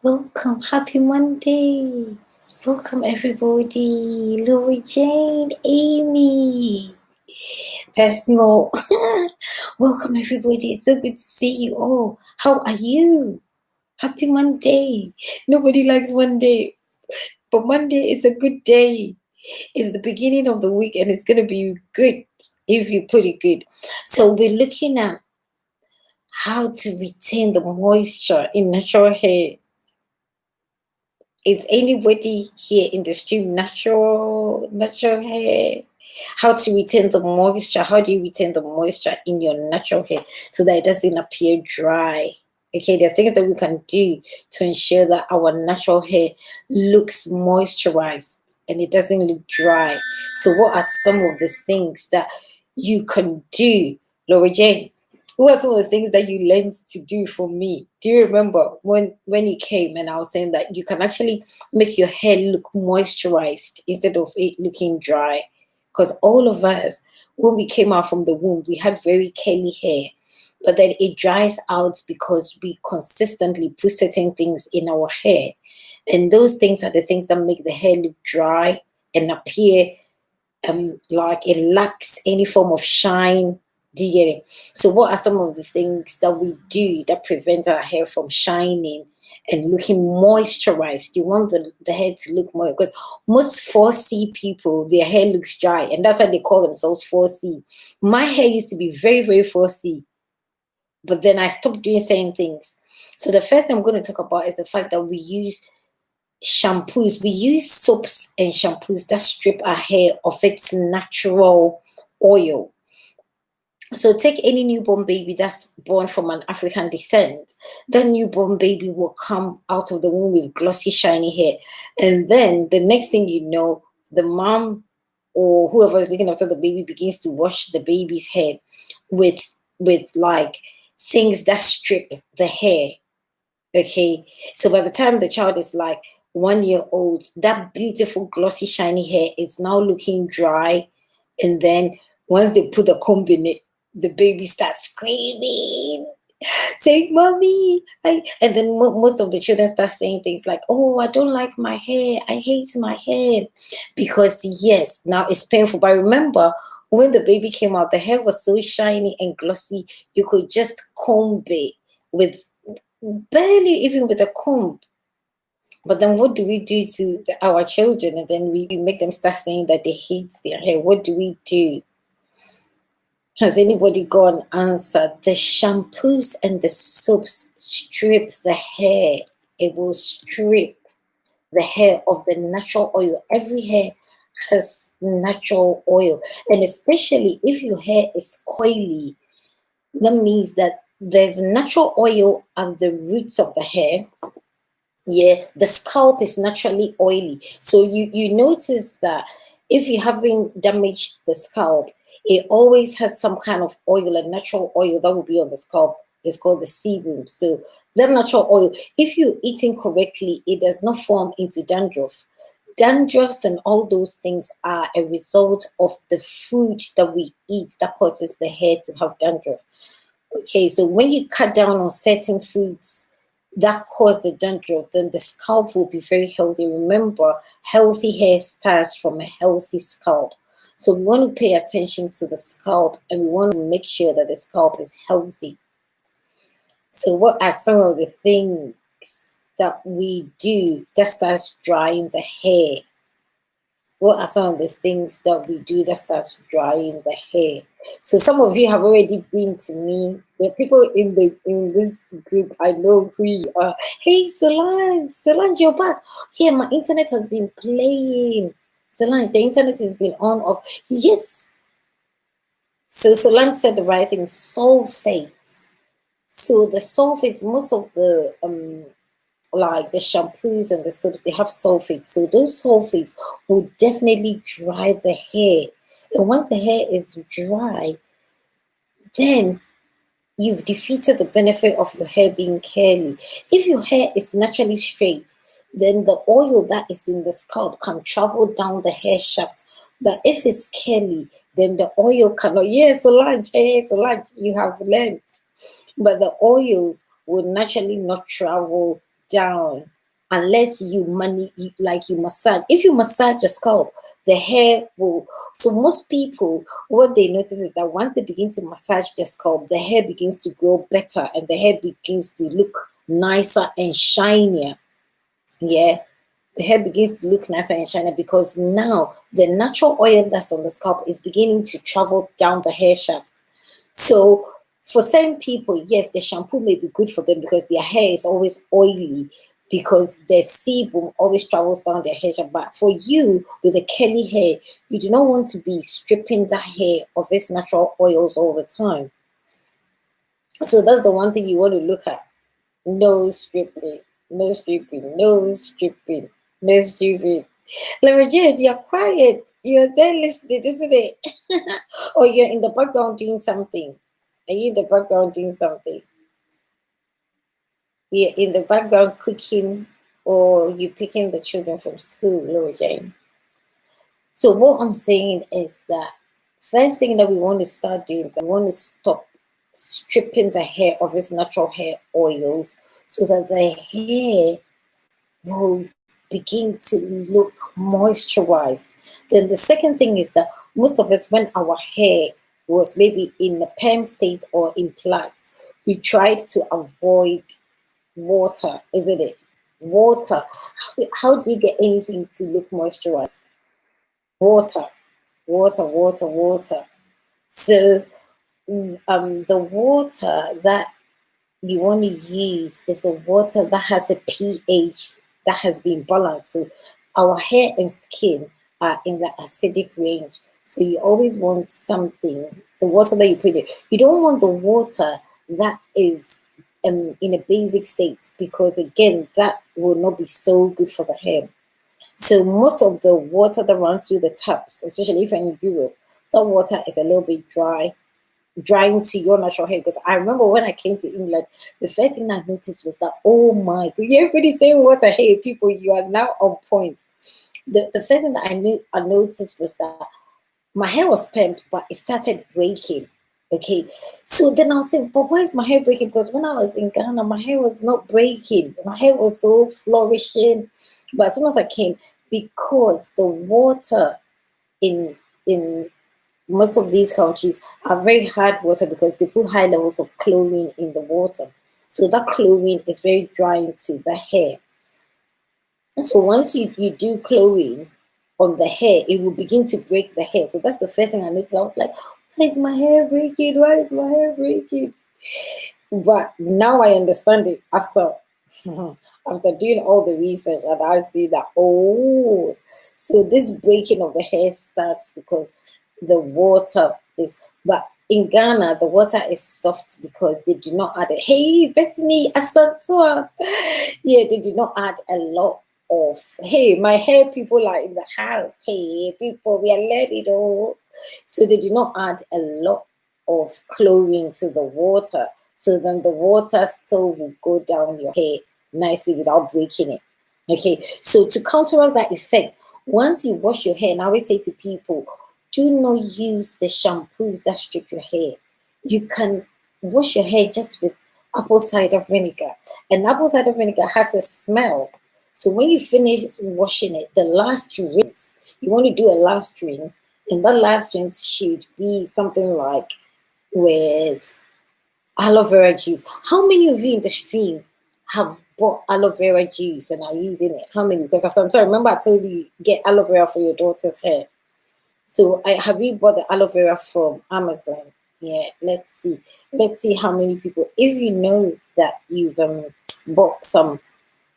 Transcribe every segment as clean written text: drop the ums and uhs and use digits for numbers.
Welcome, happy Monday. Welcome, everybody. Lori Jane, Amy, personal. Welcome, everybody. It's so good to see you all. How are you? Happy Monday. Nobody likes Monday, but Monday is a good day. It's the beginning of the week and it's going to be good if you put it good. So, we're looking at how to retain the moisture in natural hair. Is anybody here in the stream natural hair? How to retain the moisture? How do you retain the moisture in your natural hair so that it doesn't appear dry? Okay, there are things that we can do to ensure that our natural hair looks moisturized and it doesn't look dry. So, what are some of the things that you can do, Laura Jane? What are some of the things that you learned to do for me? Do you remember when you came and I was saying that you can actually make your hair look moisturized instead of it looking dry? Because all of us, when we came out from the womb, we had very curly hair, but then it dries out because we consistently put certain things in our hair, and those things are the things that make the hair look dry and appear like it lacks any form of shine. Do you get it? So, what are some of the things that we do that prevent our hair from shining and looking moisturized? You want the hair to look more, because most 4C people, their hair looks dry, and that's why they call themselves 4C. My hair used to be very, very 4C, but then I stopped doing certain things. So, the first thing I'm going to talk about is the fact that we use shampoos. We use soaps and shampoos that strip our hair of its natural oil. So take any newborn baby that's born from an African descent. That newborn baby will come out of the womb with glossy, shiny hair. And then the next thing you know, the mom or whoever is looking after the baby begins to wash the baby's hair with like things that strip the hair. Okay. So by the time the child is like 1 year old, that beautiful, glossy, shiny hair is now looking dry. And then once they put the comb in it, the baby starts screaming, saying, "Mommy!" And then most of the children start saying things like, "Oh, I don't like my hair. I hate my hair." Because, yes, now it's painful. But remember, when the baby came out, the hair was so shiny and glossy, you could just comb it with barely even with a comb. But then what do we do to our children? And then we make them start saying that they hate their hair. What do we do? Has anybody got an answer? The shampoos and the soaps strip the hair. It will strip the hair of the natural oil. Every hair has natural oil. And especially if your hair is coily, that means that there's natural oil at the roots of the hair. Yeah, the scalp is naturally oily. So you notice that if you haven't damaged the scalp, it always has some kind of oil, a natural oil that will be on the scalp. It's called the sebum. So that natural oil, if you're eating correctly, it does not form into dandruff. Dandruffs and all those things are a result of the food that we eat that causes the hair to have dandruff. Okay, so when you cut down on certain foods that cause the dandruff, then the scalp will be very healthy. Remember, healthy hair starts from a healthy scalp. So we want to pay attention to the scalp and we want to make sure that the scalp is healthy. So what are some of the things that we do that starts drying the hair? What are some of the things that we do that starts drying the hair? So some of you have already been to me. The people in this group, I know who you are. Hey, Solange, you're back. Yeah, my internet has been playing. Solange, the internet has been on off. Yes. So Solange said the right thing. Sulfates. So the sulfates, most of the like the shampoos and the soaps, they have sulfates. So those sulfates will definitely dry the hair. And once the hair is dry, then you've defeated the benefit of your hair being curly. If your hair is naturally straight, then the oil that is in the scalp can travel down the hair shaft. But if it's curly, then the oil cannot. Yes, Solange, you have learned. But the oils will naturally not travel down unless you like you massage. If you massage the scalp, the hair will. So most people, what they notice is that once they begin to massage their scalp, the hair begins to grow better and the hair begins to look nicer and shinier. Yeah, the hair begins to look nicer and shinier because now the natural oil that's on the scalp is beginning to travel down the hair shaft. So for some people, yes, the shampoo may be good for them because their hair is always oily because the sebum always travels down their hair shaft. But for you with a curly hair, you do not want to be stripping the hair of its natural oils all the time. So that's the one thing you want to look at. No stripping, no stripping, no stripping, no stripping. Lemon, you're quiet. You're there listening, isn't it? Or you're in the background doing something. Are you in the background doing something? You're in the background cooking, or you picking the children from school, Laura Jane. So what I'm saying is that first thing that we want to start doing is that we want to stop stripping the hair of its natural hair oils so that the hair will begin to look moisturized. Then the second thing is that most of us, when our hair was maybe in the perm state or in plaits, we tried to avoid water, isn't it? Water. How do you get anything to look moisturized? Water, water, water, water. So the water that you want to use is a water that has a pH that has been balanced. So our hair and skin are in the acidic range. So you always want something, the water that you put in. You don't want the water that is in a basic state because again, that will not be so good for the hair. So most of the water that runs through the taps, especially if you're in Europe, that water is a little bit drying to your natural hair. Because I remember when I came to England, the first thing I noticed was that, oh my God, everybody's saying water. Hey, people, you are now on point. The first thing that I noticed was that my hair was permed, but it started breaking. Okay, so then I was saying, but why is my hair breaking? Because when I was in Ghana, my hair was not breaking. My hair was so flourishing. But as soon as I came, because the water in most of these countries are very hard water because they put high levels of chlorine in the water. So that chlorine is very drying to the hair. And so once you do chlorine on the hair, it will begin to break the hair. So that's the first thing I noticed. I was like, why is my hair breaking? Why is my hair breaking? But now I understand it after after doing all the research, and I see that, oh, so this breaking of the hair starts because the water is, but in Ghana, the water is soft because they do not add it. Hey, Bethany, Asantua. Yeah, they do not add a lot of, hey, my hair people are in the house. Hey, people, we are letting it all. So they do not add a lot of chlorine to the water. So then the water still will go down your hair nicely without breaking it. Okay, so to counteract that effect, once you wash your hair, and I always say to people, do not use the shampoos that strip your hair. You can wash your hair just with apple cider vinegar. And apple cider vinegar has a smell. So when you finish washing it, the last rinse, you want to do a last rinse, and that last rinse should be something like with aloe vera juice. How many of you in the stream have bought aloe vera juice and are using it? How many? Because as I remember I told you get aloe vera for your daughter's hair. So have you bought the aloe vera from Amazon? Yeah, let's see. Let's see how many people. If you know that you've bought some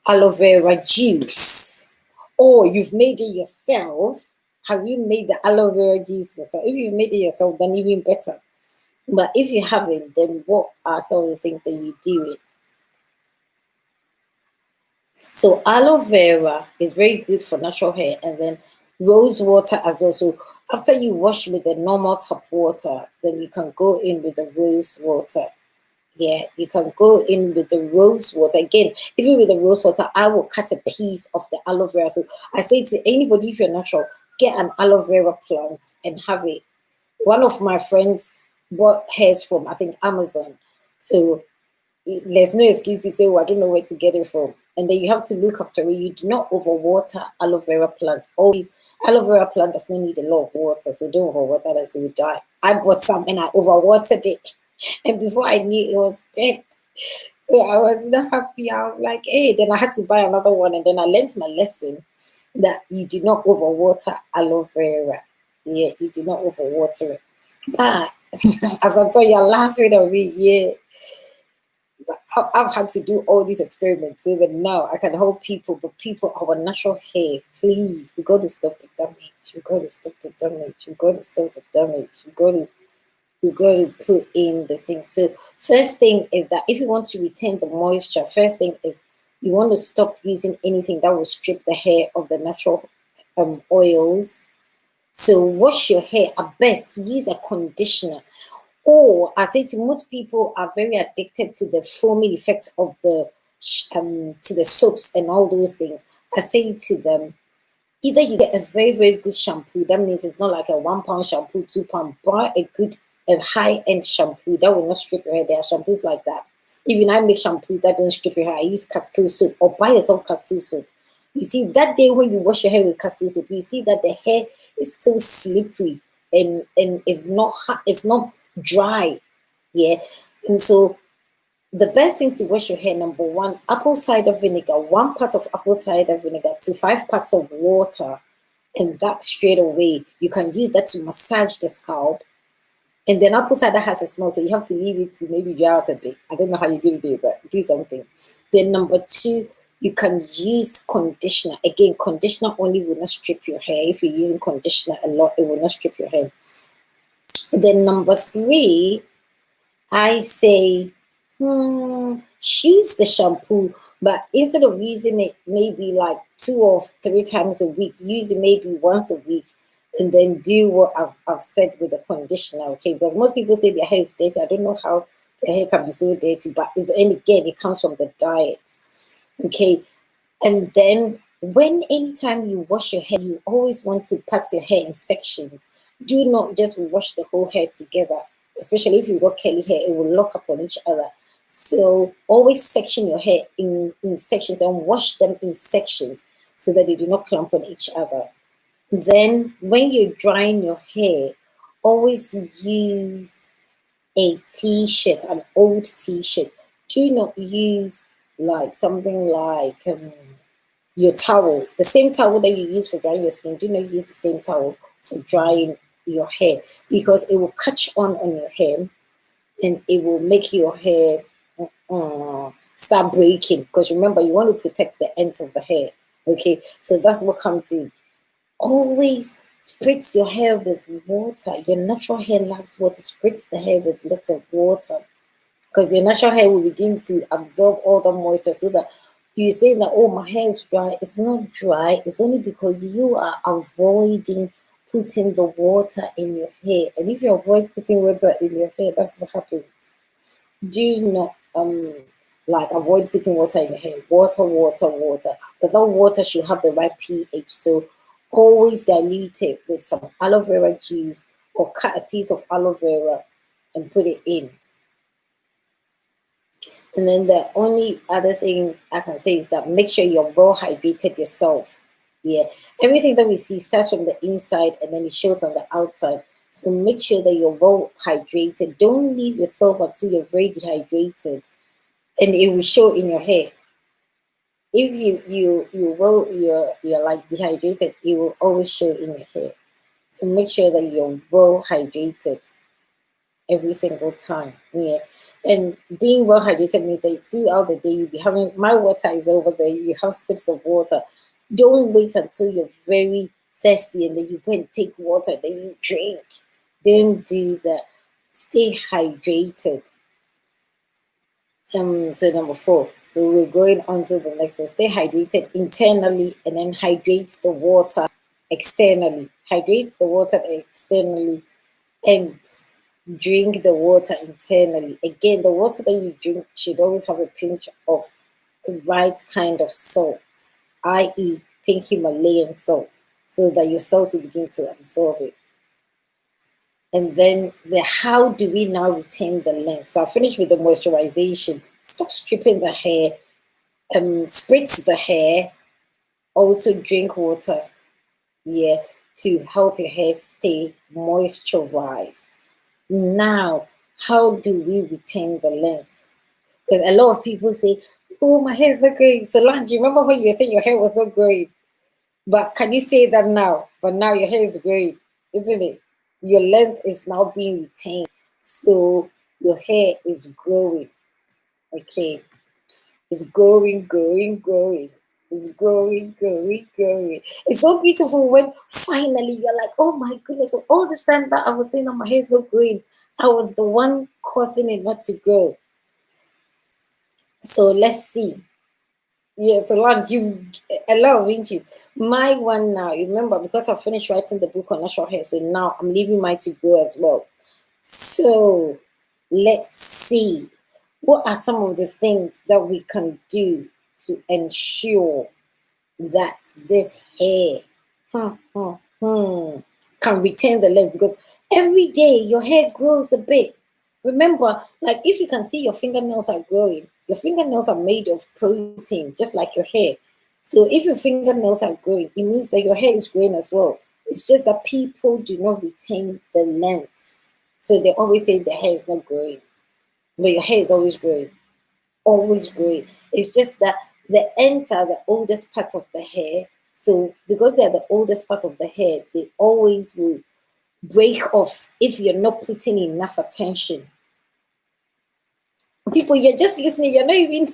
aloe vera juice or you've made it yourself, have you made the aloe vera juice yourself? If you've made it yourself, then even better. But if you haven't, then what are some of the things that you do? So aloe vera is very good for natural hair, and then rose water as well. So after you wash with the normal tap water, then you can go in with the rose water. Yeah, you can go in with the rose water. Again, even with the rose water, I will cut a piece of the aloe vera. So I say to anybody, if you're natural, get an aloe vera plant and have it. One of my friends bought hers from, I think, Amazon. So there's no excuse to say, oh, I don't know where to get it from. And then you have to look after it. You do not overwater aloe vera plant. Always, aloe vera plant does not need a lot of water, so don't overwater that, it will die. I bought some and I overwatered it, and before I knew it was dead. So I was not happy. I was like, hey, then I had to buy another one, and then I learned my lesson that you do not overwater aloe vera. Yeah, you do not overwater it. But as I told you, you're laughing at me, yeah. I've had to do all these experiments so that now I can help people, but people, our natural hair, please, we got to stop the damage. We got to stop the damage. We got to stop the damage. We got to put in the thing. So first thing is that if you want to retain the moisture, first thing is you want to stop using anything that will strip the hair of the natural oils. So wash your hair. At best, use a conditioner. Or I say to most people are very addicted to the foaming effect of the to the soaps and all those things. I say to them, either you get a very, very good shampoo. That means it's not like a £1 shampoo, £2. Buy a high-end shampoo that will not strip your hair. There are shampoos like that. Even I make shampoos that don't strip your hair. I use castor soap, or buy yourself castor soap. You see, that day when you wash your hair with castor soap, you see that the hair is still slippery and it's not hot, it's not dry. Yeah. And so the best things to wash your hair, number one, apple cider vinegar, 1 part of apple cider vinegar to 5 parts of water. And that straight away, you can use that to massage the scalp. And then apple cider has a smell, so you have to leave it to maybe dry out a bit. I don't know how you're going to do it, but do something. Then number two, you can use conditioner. Again, conditioner only will not strip your hair. If you're using conditioner a lot, it will not strip your hair. Then number three, I say, choose the shampoo, but instead of using it maybe like 2 or 3 times a week, use it maybe once a week, and then do what I've said with the conditioner, okay? Because most people say their hair is dirty. I don't know how their hair can be so dirty, but and again, it comes from the diet, okay? And then anytime you wash your hair, you always want to part your hair in sections. Do not just wash the whole hair together, especially if you've got curly hair, it will lock up on each other. So always section your hair in sections and wash them in sections so that they do not clump on each other. Then when you're drying your hair, always use a t-shirt, an old t-shirt. Do not use like something like your towel, the same towel that you use for drying your skin. Do not use the same towel for drying your hair, because it will catch on your hair and it will make your hair start breaking. Because remember, you want to protect the ends of the hair, okay? So that's what comes in. Always spritz your hair with water. Your natural hair loves water. Spritz the hair with lots of water, because your natural hair will begin to absorb all the moisture. So that you're saying that, oh, my hair is dry. It's not dry. It's only because you are avoiding putting the water in your hair. And if you avoid putting water in your hair, that's what happens. Do not like avoid putting water in your hair. Water, water, water. But that water should have the right pH. So always dilute it with some aloe vera juice, or cut a piece of aloe vera and put it in. And then the only other thing I can say is that make sure you're well hydrated yourself. Yeah, everything that we see starts from the inside and then it shows on the outside. So make sure that you're well hydrated. Don't leave yourself until you're very dehydrated, and it will show in your hair. If you're like dehydrated, it will always show in your hair. So make sure that you're well hydrated every single time. Yeah. And being well hydrated means that throughout the day you'll be having, my water is over there, you have sips of water. Don't wait until you're very thirsty and then you go and take water, then you drink. Don't do that. Stay hydrated. So number 4. So we're going on to the next one. Stay hydrated internally and then hydrate the water externally. Hydrate the water externally and drink the water internally. Again, the water that you drink should always have a pinch of the right kind of salt, i.e. pink Himalayan salt, so that your cells will begin to absorb it. And then how do we now retain the length? So I finished with the moisturization. Stop stripping the hair spritz the hair. Also drink water, yeah, to help your hair stay moisturized. Now, how do we retain the length? Because a lot of people say, oh, my hair is not growing. So, Lange, remember when you were saying your hair was not growing? But can you say that now? But now your hair is growing, isn't it? Your length is now being retained. So, your hair is growing. Okay. It's growing, growing, growing. It's growing, growing, growing. It's so beautiful when finally you're like, oh my goodness, so all this time that I was saying that my hair is not growing, I was the one causing it not to grow. So let's see. Yeah, so Lange, you a lot of inches. My one now, remember, because I finished writing the book on natural hair, so now I'm leaving mine to grow as well. So let's see. What are some of the things that we can do to ensure that this hair can retain the length? Because every day your hair grows a bit. Remember, like if you can see your fingernails are growing, your fingernails are made of protein, just like your hair. So if your fingernails are growing, it means that your hair is growing as well. It's just that people do not retain the length. So they always say the hair is not growing. But your hair is always growing. Always growing. It's just that the ends are the oldest part of the hair. So because they're the oldest part of the hair, they always will break off if you're not putting enough attention. People, you're just listening, you're not even,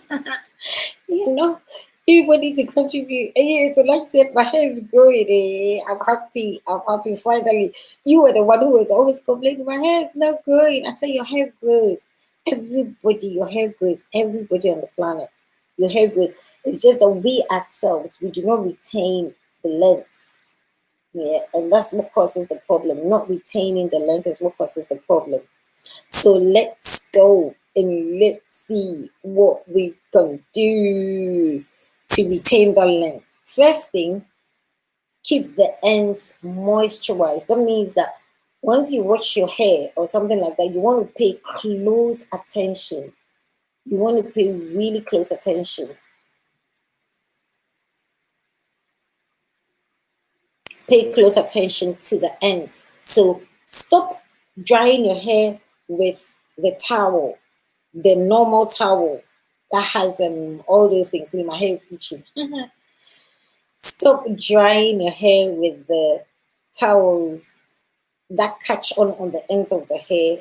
you know, everybody to contribute. Yeah, so like I said, my hair is growing. I'm happy. I'm happy. Finally, you were the one who was always complaining, my hair is not growing. I said, your hair grows. Everybody, your hair grows. Everybody on the planet, your hair grows. It's just that we ourselves, we do not retain the length. Yeah, and that's what causes the problem. Not retaining the length is what causes the problem. So let's go and let's see what we can do to retain the length. First thing, keep the ends moisturized. That means that once you wash your hair or something like that, you want to pay close attention. You want to pay really close attention. Pay close attention to the ends. So stop drying your hair with the towel, the normal towel that has all those things. See, my hair is itching. Stop drying your hair with the towels that catch on the ends of the hair.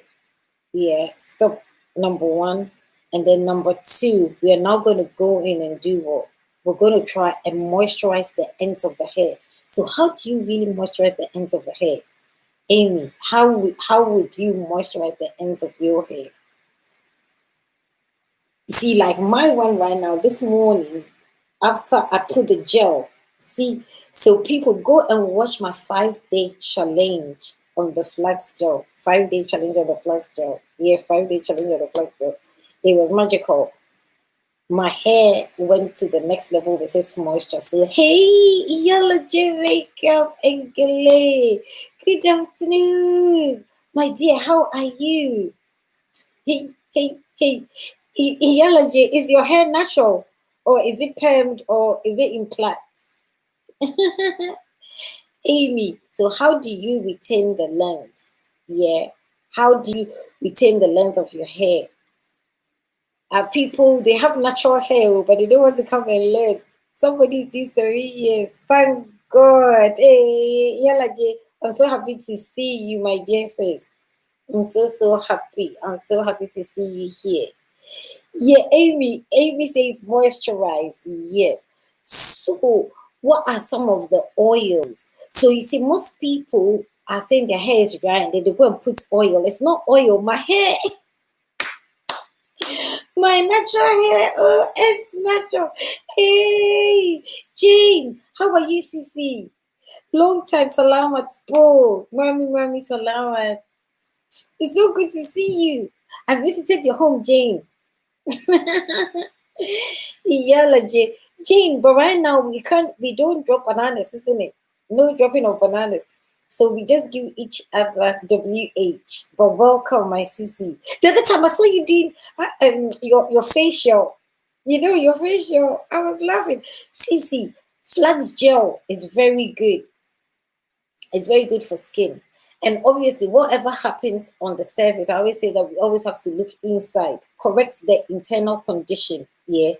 Yeah, stop, number one. And then number two, we are now going to go in and do what? We're going to try and moisturize the ends of the hair. So how do you really moisturize the ends of the hair? Amy, how would you moisturize the ends of your hair? You see, like my one right now, this morning, after I put the gel, see, so people go and watch my 5-day challenge on the flat gel. 5-day challenge on the flat gel. Yeah, 5-day challenge on the flat gel. It was magical. My hair went to the next level with this moisture. So, hey, Yellow Makeup and Gale. Good afternoon. My dear, how are you? Hey. Yellow J, is your hair natural? Or is it permed? Or is it in plaits? Amy, so how do you retain the length? Yeah. How do you retain the length of your hair? People, they have natural hair, but they don't want to come and learn. Somebody sees 3 years. Thank God. Hey, Yala J, I'm so happy to see you, my dear sis. I'm so happy. I'm so happy to see you here. Yeah, Amy says moisturize. Yes. So, what are some of the oils? So, you see, most people are saying their hair is dry and they go and put oil. It's not oil. My hair, my natural hair, oh, it's natural. Hey, Jane, how are you, Sissy? Long time, salamat po. Mommy, salamat. It's so good to see you. I visited your home, Jane. Yeah, Jane, but right now we don't drop bananas, isn't it? No dropping of bananas. So we just give each other WH. But welcome, my sissy. The other time I saw you doing your facial. You know, your facial. I was laughing. CC, flax gel is very good. It's very good for skin. And obviously, whatever happens on the surface, I always say that we always have to look inside, correct the internal condition. Yeah.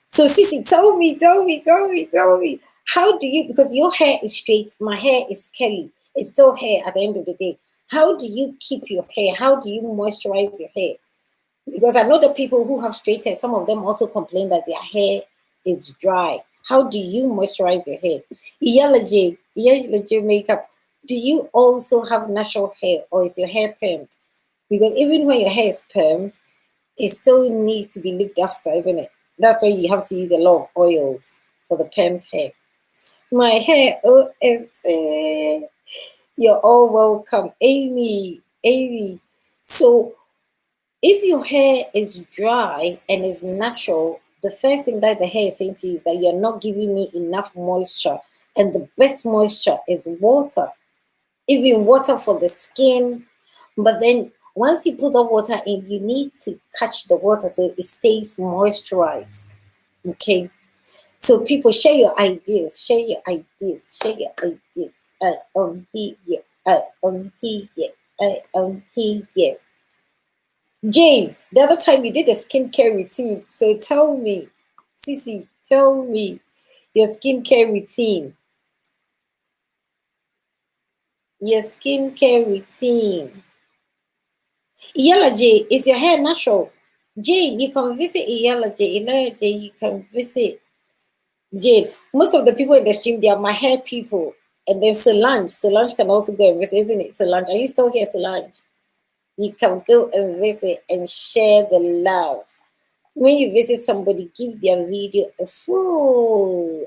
So, Sissy, tell me, how do you, because your hair is straight, my hair is curly, it's still hair at the end of the day. How do you keep your hair? How do you moisturize your hair? Because I know the people who have straight hair, some of them also complain that their hair is dry. How do you moisturize your hair? Yellow J makeup. Do you also have natural hair or is your hair permed? Because even when your hair is permed, it still needs to be looked after, isn't it? That's why you have to use a lot of oils for the permed hair. My hair, OSA. You're all welcome. Amy. So if your hair is dry and is natural, the first thing that the hair is saying to you is that you're not giving me enough moisture. And the best moisture is water. Even water for the skin. But then once you put the water in, you need to catch the water so it stays moisturized. Okay. So people, share your ideas. Here. I am here. Jane, the other time you did a skincare routine. So tell me, Sissy, tell me your skincare routine. Your skincare routine. Yellow J, is your hair natural? Jane, you can visit Yellow J. You can visit Jane. Most of the people in the stream, they are my hair people. And then Solange can also go and visit, isn't it? Solange, are you still here, Solange? You can go and visit and share the love. When you visit somebody, give their video a full.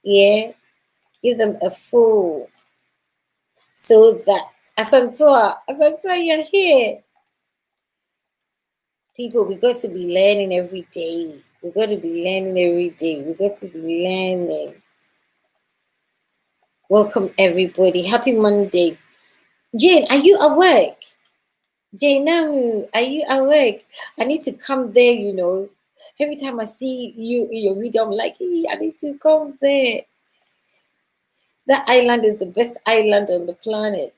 Yeah, give them a full. So that Asantua, you're here. People, we got to be learning every day. We got to be learning every day. We got to be learning. Welcome everybody. Happy Monday. Jane, are you awake? Jane, are you awake? I need to come there, you know. Every time I see you in your video, I'm like, hey, I need to come there. That island is the best island on the planet.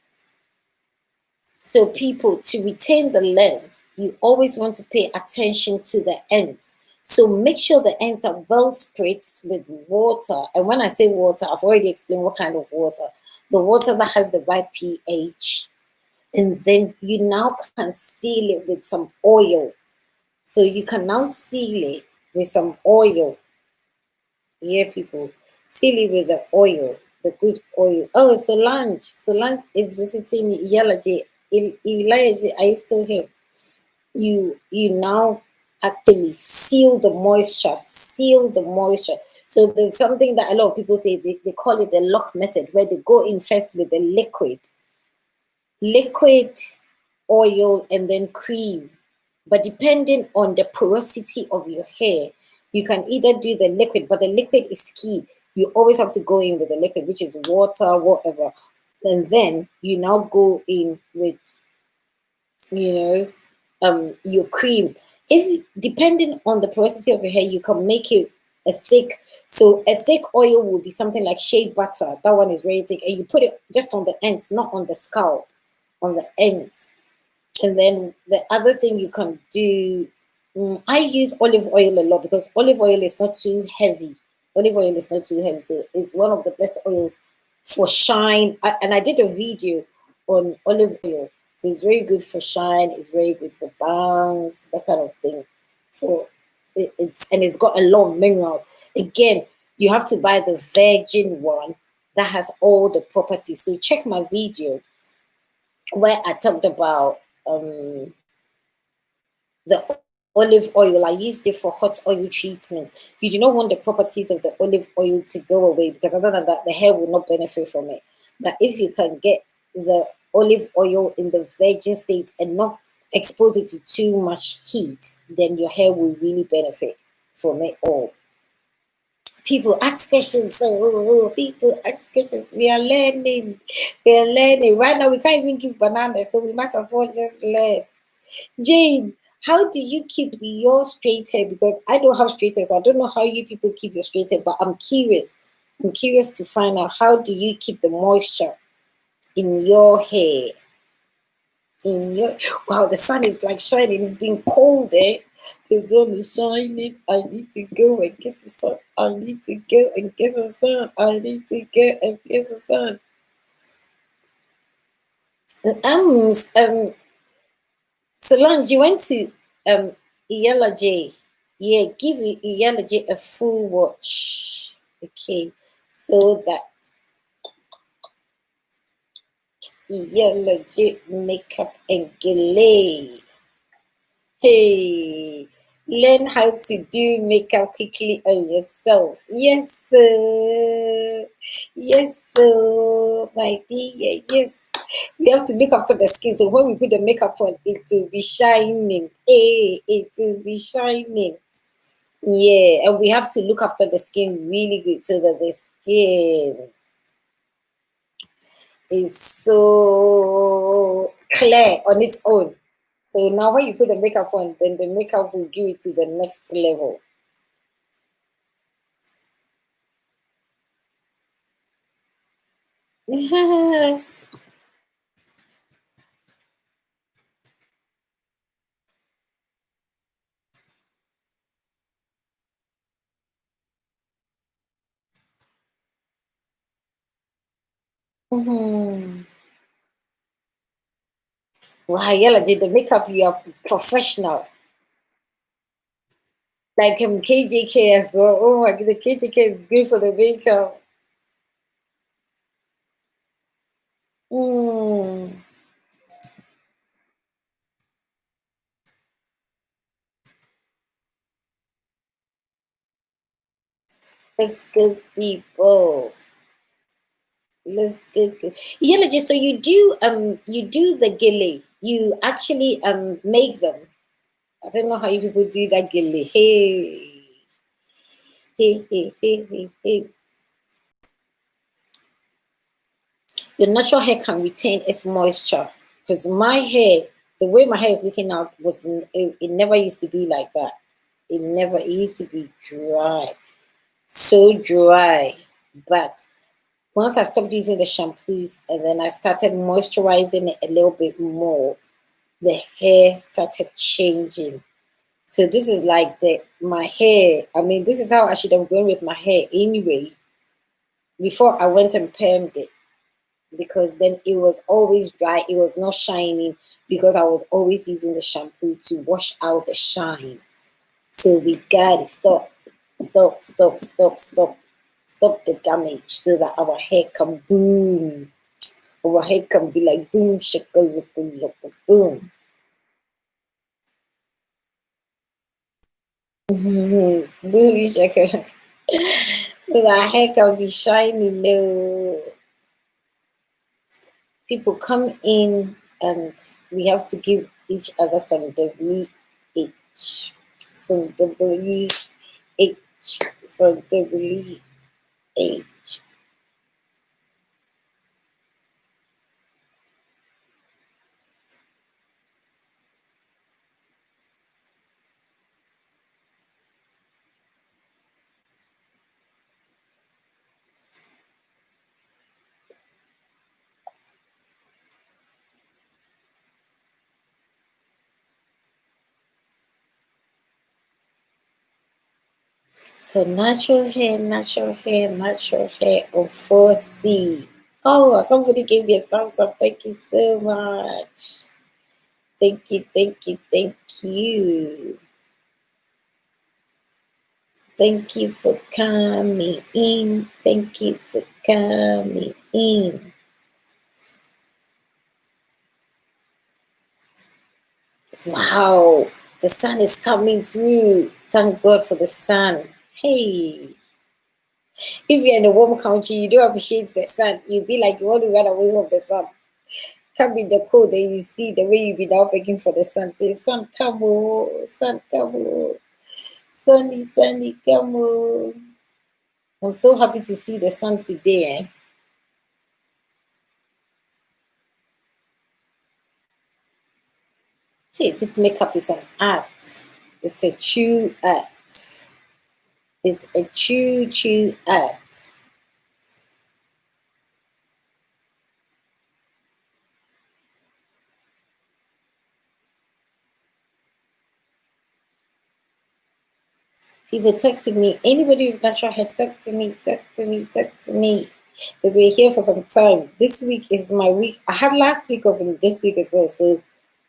So people, to retain the length, you always want to pay attention to the ends. So make sure the ends are well spritzed with water. And when I say water, I've already explained what kind of water. The water that has the right pH. And then you now can seal it with some oil. So you can now seal it with some oil. Yeah, people. Seal it with the oil, the good oil. Oh, Solange. Solange is visiting Yellow J. Elijah, are you still here? You now actually seal the moisture. So there's something that a lot of people say, they call it the lock method, where they go in first with the liquid oil and then cream. But depending on the porosity of your hair, you can either do the liquid, but the liquid is key. You always have to go in with the liquid, which is water, whatever. And then you now go in with, your cream. If depending on the porosity of your hair, you can make it a thick. So a thick oil will be something like shea butter. That one is very thick, and you put it just on the ends, not on the scalp, on the ends. And then the other thing you can do, I use olive oil a lot because olive oil is not too heavy. So it's one of the best oils for shine. And I did a video on olive oil. So it's very good for shine. It's very good for bangs, that kind of thing. It's got a lot of minerals. Again, you have to buy the virgin one that has all the properties. So check my video where I talked about the olive oil. I used it for hot oil treatment. You do not want the properties of the olive oil to go away, because other than that, the hair will not benefit from it. But if you can get the olive oil in the virgin state and not expose it to too much heat, then your hair will really benefit from it all. People ask questions. People ask questions. We are learning. Right now, we can't even give bananas, so we might as well just learn. Jane, How do you keep your straight hair? Because I don't have straight hair, so I don't know how you people keep your straight hair, but I'm curious. I'm curious to find out, how do you keep the moisture in your hair? In your Wow, the sun is like shining. It's been cold, eh? The sun is shining. I need to go and get some sun. I need to go and get some sun. I need to go and get some sun. Solange, you went to Yellow J. Yeah, give Yellow J a full watch. Okay, so that Yellow J makeup and gelay. Hey, learn how to do makeup quickly on yourself. Yes, sir. Yes, sir. My dear, yes. We have to look after the skin. So when we put the makeup on, it will be shining. Hey, it will be shining. Yeah, and we have to look after the skin really good so that the skin is so clear on its own. So now when you put the makeup on, then the makeup will give it to the next level. Mhm. Wow, Yella did the makeup, you are professional. Like KJK as well. Oh my god, the KJK is good for the makeup. Mm. Let's go, people. Let's go. Yella, so you do the gilly. You actually make them. I don't know how you people do that gilly. Hey, hey, hey, hey, hey, hey. Your natural hair can retain its moisture, because my hair, the way my hair is looking now, it never used to be like that. It used to be dry, so dry. But once I stopped using the shampoos and then I started moisturizing it a little bit more, the hair started changing. So this is like my hair. I mean, this is how I should have gone with my hair anyway, before I went and permed it, because then it was always dry. It was not shining because I was always using the shampoo to wash out the shine. So we got it. Stop the damage so that our hair can boom. Our hair can be like boom, shakalaka, boom. Boom, shakalaka. So that our hair can be shiny. No, people come in and we have to give each other some WH, some WH, some WH. So natural hair of 4C. Oh, somebody gave me a thumbs up. Thank you so much. Thank you, thank you, thank you. Thank you for coming in. Thank you for coming in. Wow, the sun is coming through. Thank God for the sun. Hey, if you're in a warm country, you don't appreciate the sun. You be like you want to run away from the sun. Come in the cold, and you see the way you be now begging for the sun. Say, sun, come on, sun, come on, sunny, sunny, come on. I'm so happy to see the sun today. Eh? This makeup is an art. It's a true art. It's a true art. People talk to me. Anybody with natural hair, talk to me, talk to me, talk to me. Because we're here for some time. This week is my week. I had last week off and this week as well. So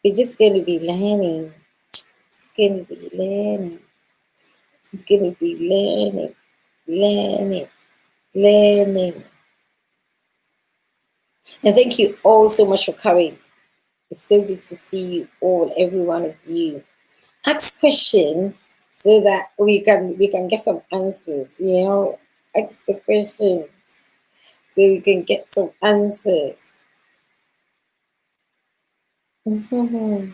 we're just going to be learning. Just going to be learning. Just going to be learning. Learning. Learning. And thank you all so much for coming. It's so good to see you all, every one of you. Ask questions so that we can get some answers, you know. Ask the questions so we can get some answers. Mhm.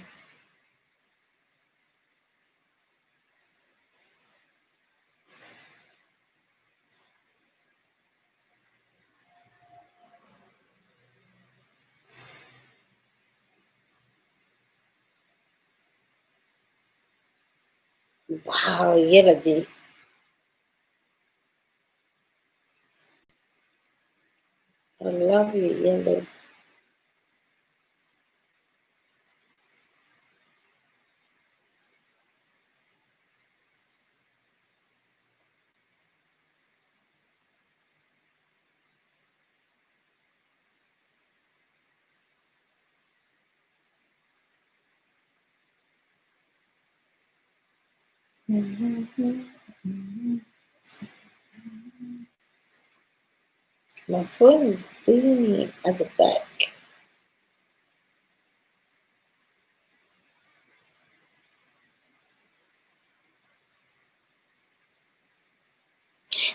Wow, energy. I love you, yellow. My phone is booming at the back.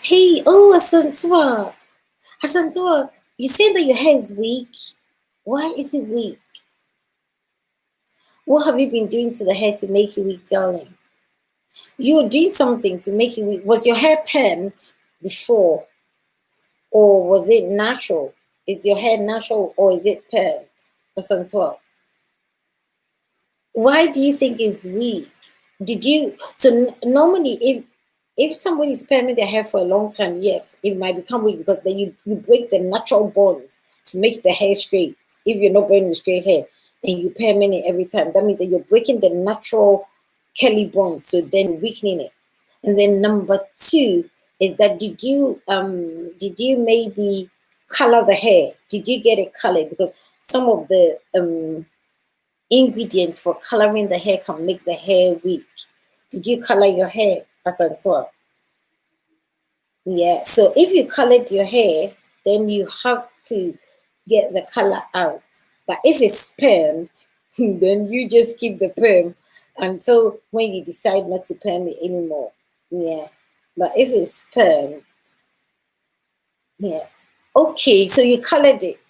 Hey, oh, Asantua. Asantua, you saying that your hair is weak? Why is it weak? What have you been doing to the hair to make it weak, darling? You did something to make it weak. Was your hair permed before, or was it natural? Is your hair natural or is it permed? Asantua, why do you think it's weak? Did you so normally if somebody is perming their hair for a long time, yes, it might become weak because then you break the natural bonds to make the hair straight. If you're not burning with straight hair and you perming it every time, that means that you're breaking the natural curly bonds, so then weakening it. And then number two is that did you maybe color the hair? Did you get it colored? Because some of the ingredients for coloring the hair can make the hair weak. Did you color your hair, Asantua? Yeah. So if you colored your hair, then you have to get the color out. But if it's permed, then you just keep the perm until when you decide not to perm it anymore. Yeah. But if it's perm, yeah. Okay, so you colored it.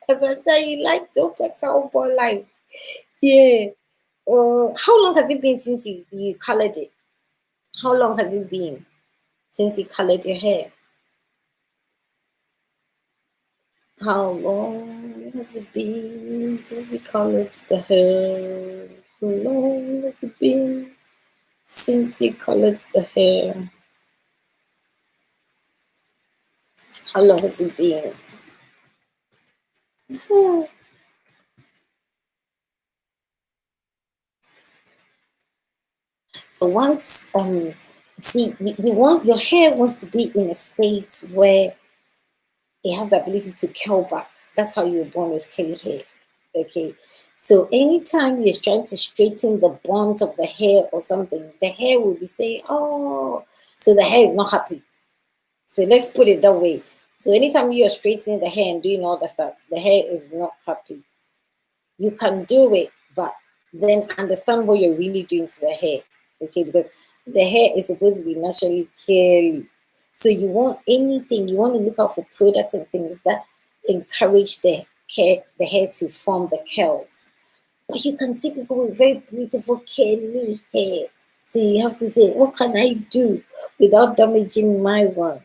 As I tell you, like to put our life. Yeah. How long has it been since you colored it? How long has it been since you colored your hair? How long has it been since you colored the hair? How long has it been since you colored the hair? How long has it been? So once see we want your hair wants to be in a state where it has the ability to curl back. That's how you were born with curly hair. Okay. So anytime you're trying to straighten the bonds of the hair or something, the hair will be saying, oh, so the hair is not happy. So let's put it that way. So anytime you're straightening the hair and doing all that stuff, the hair is not happy. You can do it, but then understand what you're really doing to the hair. Okay, because the hair is supposed to be naturally curly. So you want anything, you want to look out for products and things that encourage the hair to form the curls. But you can see people with very beautiful curly hair. So you have to say, what can I do without damaging my one?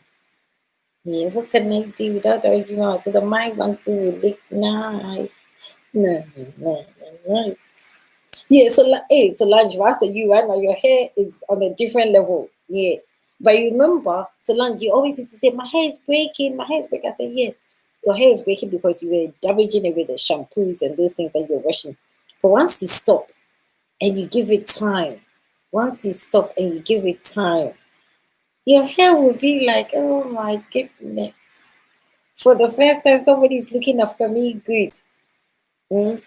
Yeah, what can I do without damaging my one? So the my one too will look nice. No, no, no. Yeah, so hey, Solange, so you right now, your hair is on a different level. Yeah. But you remember, Solange, you always used to say, my hair is breaking, my hair is breaking. I said, yeah, your hair is breaking because you were damaging it with the shampoos and those things that you're washing. But once you stop and you give it time, once you stop and you give it time, your hair will be like, oh my goodness. For the first time, somebody's looking after me good. Mm.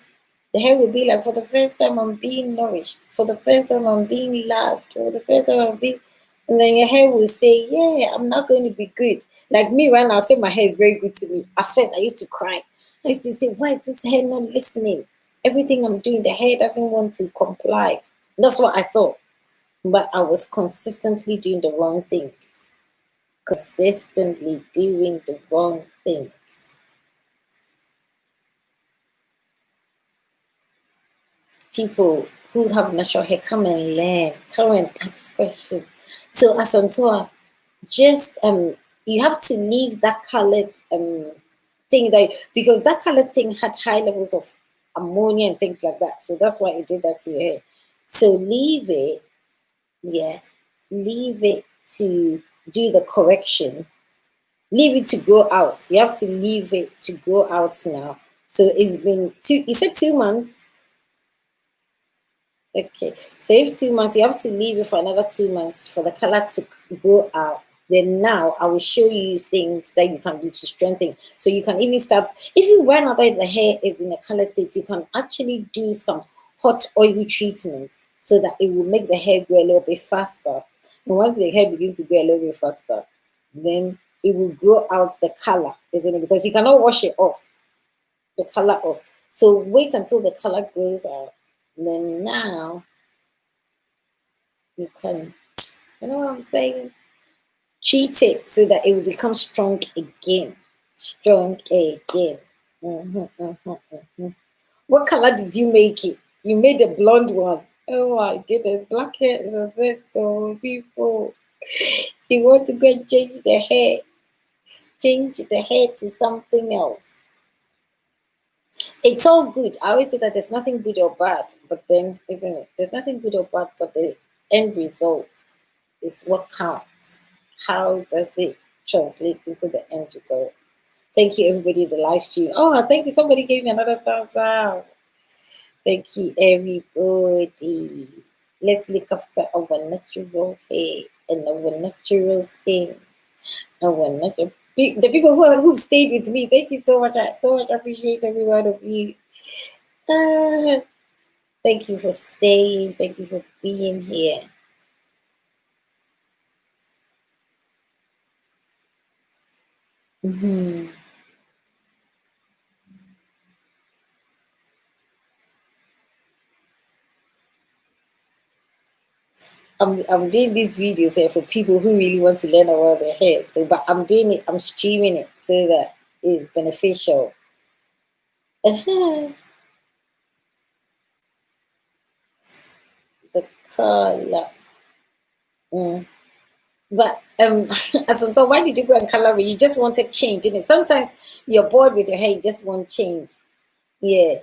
The hair will be like, for the first time, I'm being nourished. For the first time, I'm being loved. For the first time, I'm being. And then your hair will say, yeah, I'm not going to be good. Like me right now, I say my hair is very good to me. At first, I used to cry. I used to say, why is this hair not listening? Everything I'm doing, the hair doesn't want to comply. That's what I thought. But I was consistently doing the wrong things. Consistently doing the wrong things. People who have natural hair, come and learn, come and ask questions. So Asantua, just you have to leave that colored thing, that because that colored thing had high levels of ammonia and things like that. So that's why it did that to your hair. So leave it, yeah, leave it to do the correction. Leave it to grow out. You have to leave it to grow out now. So it's been you said 2 months. Okay, so if 2 months, you have to leave it for another 2 months for the color to grow out. Then now I will show you things that you can do to strengthen. So you can even start, if you run out the hair is in a color state, you can actually do some hot oil treatment so that it will make the hair grow a little bit faster. And once the hair begins to grow a little bit faster, then it will grow out the color, isn't it? Because you cannot wash it off, the color off. So wait until the color grows out. And then now you can, you know what I'm saying? Treat it so that it will become strong again. Strong again. What color did you make it? You made a blonde one. Oh my goodness, black hair is the best. Oh, people, you want to go and change the hair, change the hair to something else. It's all good. I always say that there's nothing good or bad, but then, isn't it? There's nothing good or bad, but the end result is what counts. How does it translate into the end result? Thank you, everybody, in the live stream. Oh, thank you. Somebody gave me another thumbs up. Thank you, everybody. Let's look after our natural hair and our natural skin. Our natural. The people who stayed with me, thank you so much. I so much appreciate every one of you. Thank you for staying. Thank you for being here. I'm doing these videos here for people who really want to learn about their hair. So, but I'm doing it, I'm streaming it so that it's beneficial. The color. Mm. But so why did you go and color it? You just wanted change, innit? Sometimes you're bored with your hair, you just want change. Yeah.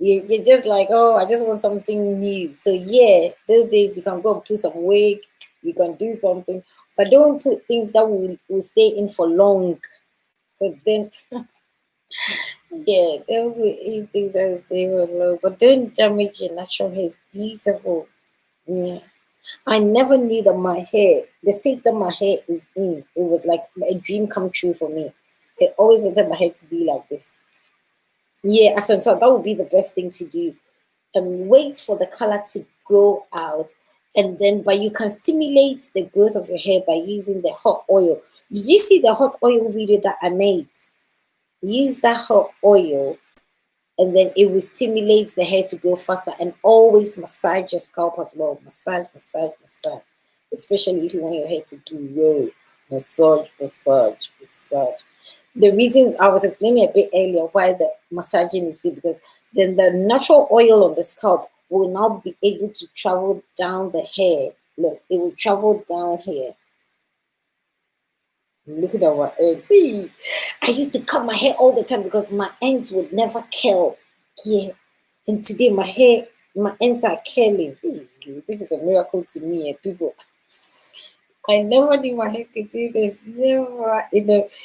You're just like, oh, I just want something new. So yeah, those days you can go and put some wig, you can do something, but don't put things that will stay in for long. Because then yeah, don't put anything that will stay for long. But don't damage your natural hair. It's beautiful. Yeah. I never knew that my hair, the state that my hair is in, it was like a dream come true for me. I always wanted my hair to be like this. Yeah, I thought that would be the best thing to do. Wait for the color to grow out, and then but you can stimulate the growth of your hair by using the hot oil. Did you see the hot oil video that I made? Use that hot oil, and then it will stimulate the hair to grow faster. And always massage your scalp as well. Massage, massage, massage. Especially if you want your hair to grow. Massage, massage, massage. The reason I was explaining a bit earlier why the massaging is good, because then the natural oil on the scalp will now be able to travel down the hair. Look, it will travel down here. Look at our ends. See, I used to cut my hair all the time because my ends would never curl. Yeah. And today my ends are curling. This is a miracle to me, people. I never knew my hair could do this. Never,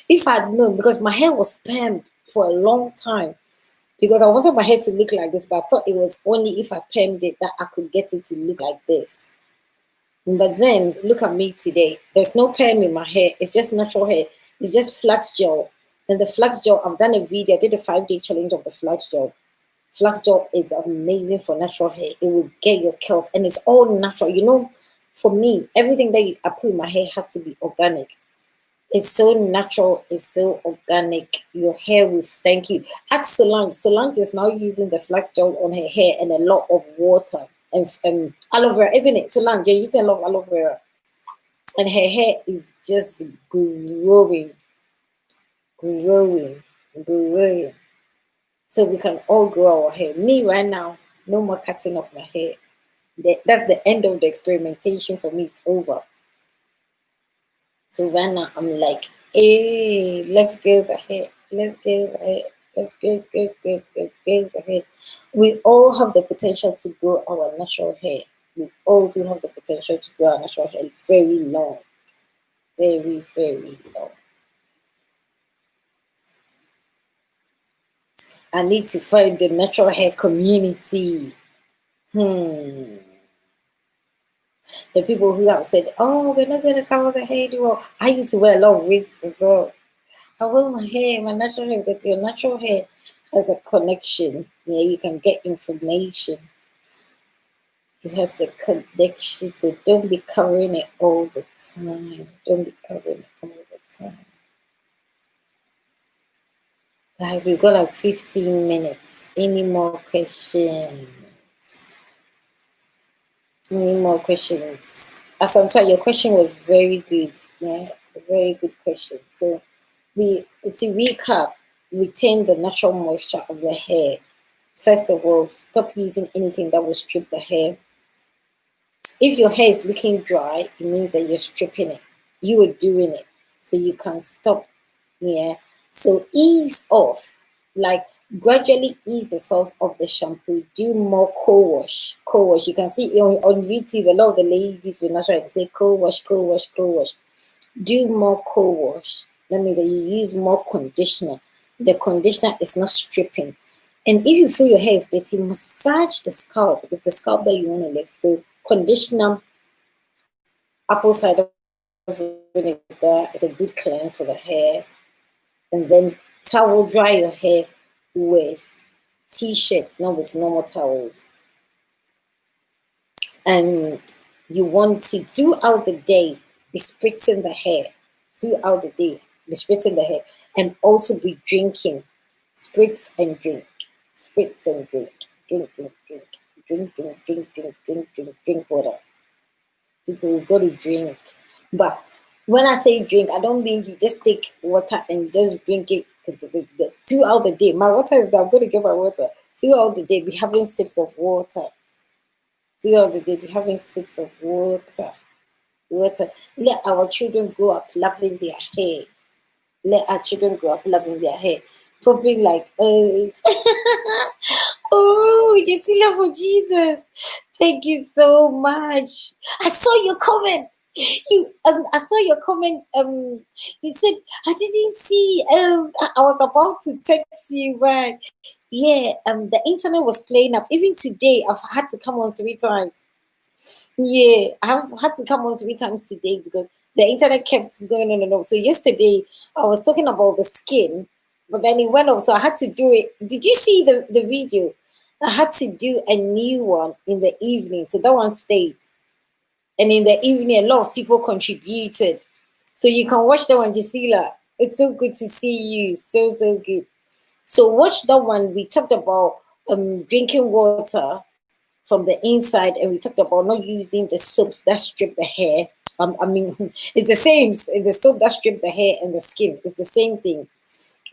if I'd known, because my hair was permed for a long time, because I wanted my hair to look like this, but I thought it was only if I permed it that I could get it to look like this. But then look at me today. There's no perm in my hair. It's just natural hair. It's just flax gel. And the flax gel, I've done a video. I did a 5-day challenge of the flax gel. Flax gel is amazing for natural hair. It will get your curls, and it's all natural. You know, for me, everything that I put in my hair has to be organic. It's so natural. It's so organic. Your hair will thank you. Ask Solange. Solange is now using the flax gel on her hair and a lot of water and aloe vera, isn't it? Solange, you're using a lot of aloe vera, and her hair is just growing, growing, growing. So we can all grow our hair. Me right now, no more cutting off my hair. That's the end of the experimentation for me. It's over. So right now I'm like, hey, let's grow the hair. Let's grow the hair. Let's grow the hair. We all have the potential to grow our natural hair. We all do have the potential to grow our natural hair very long. Very, very long. I need to find the natural hair community. The people who have said, oh, we're not going to cover the hair anymore. I used to wear a lot of wigs as well. I wear my hair, my natural hair, because your natural hair has a connection. Yeah, you can get information. It has a connection, so don't be covering it all the time. Don't be covering it all the time. Guys, we've got like 15 minutes. Any more questions? Any more questions? Asanta, your question was very good. Yeah, a very good question. So to recap, retain the natural moisture of the hair. First of all, stop using anything that will strip the hair. If your hair is looking dry, it means that you're stripping it. You are doing it. So you can stop. Yeah. So ease off. Like gradually ease yourself of the shampoo. Do more co-wash. Co-wash. You can see on YouTube, a lot of the ladies will naturally say co-wash, co-wash, co-wash. Do more co-wash. That means that you use more conditioner. The conditioner is not stripping. And if you feel your hair is dirty, massage the scalp. It's the scalp that you want to lift. So conditioner, apple cider vinegar is a good cleanse for the hair. And then towel dry your hair with t-shirts, not with normal towels. And you want to, throughout the day, be spritzing the hair. Throughout the day, be spritzing the hair. And also be drinking. Spritz and drink. Spritz and drink. Drink, drink, drink. Drink, drink, drink, drink, drink, drink, drink water. People go to drink. But when I say drink, I don't mean you just take water and just drink it throughout the day. My water is that I'm going to get my water. Throughout the day, be having sips of water. Throughout the day, be having sips of water. Water. Let our children grow up loving their hair. Let our children grow up loving their hair. Probably like, oh, Yetila for Jesus. Thank you so much. I saw your comment. I saw your comment. You said I didn't see. I was about to text you, but yeah, the internet was playing up. Even today, I've had to come on 3 times. Yeah, I have had to come on 3 times today because the internet kept going on and off. So yesterday, I was talking about the skin, but then it went off, so I had to do it. Did you see the video? I had to do a new one in the evening, so that one stayed. And in the evening, a lot of people contributed. So you can watch that one, Gisela. It's so good to see you. So, so good. So watch that one. We talked about drinking water from the inside, and we talked about not using the soaps that strip the hair. I mean, it's the same. The soap that strip the hair and the skin. It's the same thing.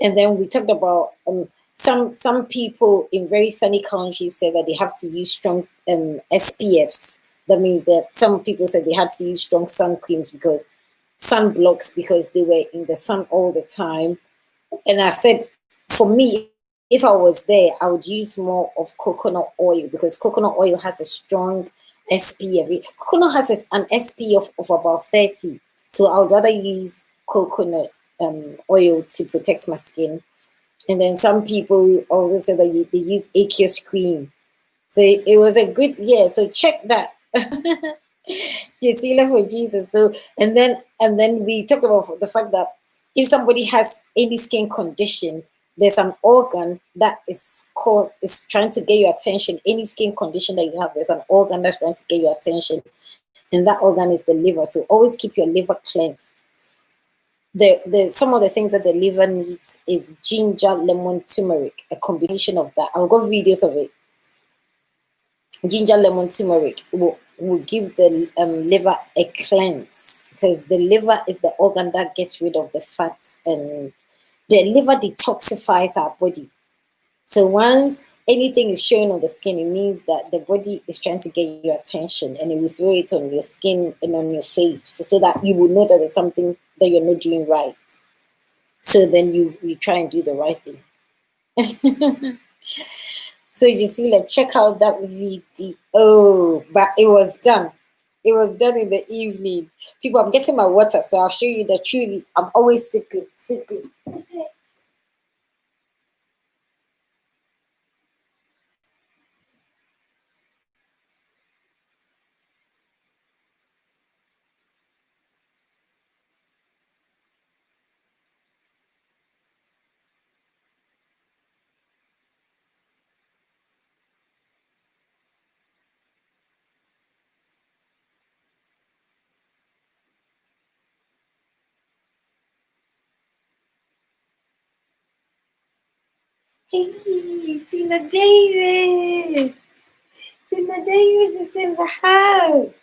And then we talked about some people in very sunny countries say that they have to use strong SPFs. That means that some people said they had to use strong sun creams because sunblocks because they were in the sun all the time. And I said, for me, if I was there, I would use more of coconut oil, because coconut oil has a strong SPF. Coconut has an SPF of about 30. So I would rather use coconut oil to protect my skin. And then some people also say that they use aqueous cream. So it was a good, yeah. So check that. Jesila for Jesus. So and then we talked about the fact that if somebody has any skin condition, there's an organ that is trying to get your attention. Any skin condition that you have, there's an organ that's trying to get your attention, and that organ is the liver. So always keep your liver cleansed. The some of the things that the liver needs is ginger, lemon, turmeric, a combination of that. I've got videos of it. Ginger, lemon, turmeric will give the liver a cleanse, because the liver is the organ that gets rid of the fats, and the liver detoxifies our body. So once anything is showing on the skin, it means that the body is trying to get your attention, and it will throw it on your skin and on your face, so that you will know that there's something that you're not doing right. So then you try and do the right thing. So you see, like, check out that video. Oh, but it was done. It was done in the evening. People, I'm getting my water, so I'll show you that truly I'm always sipping. Hey, Tina Davis. Tina Davis is in the house.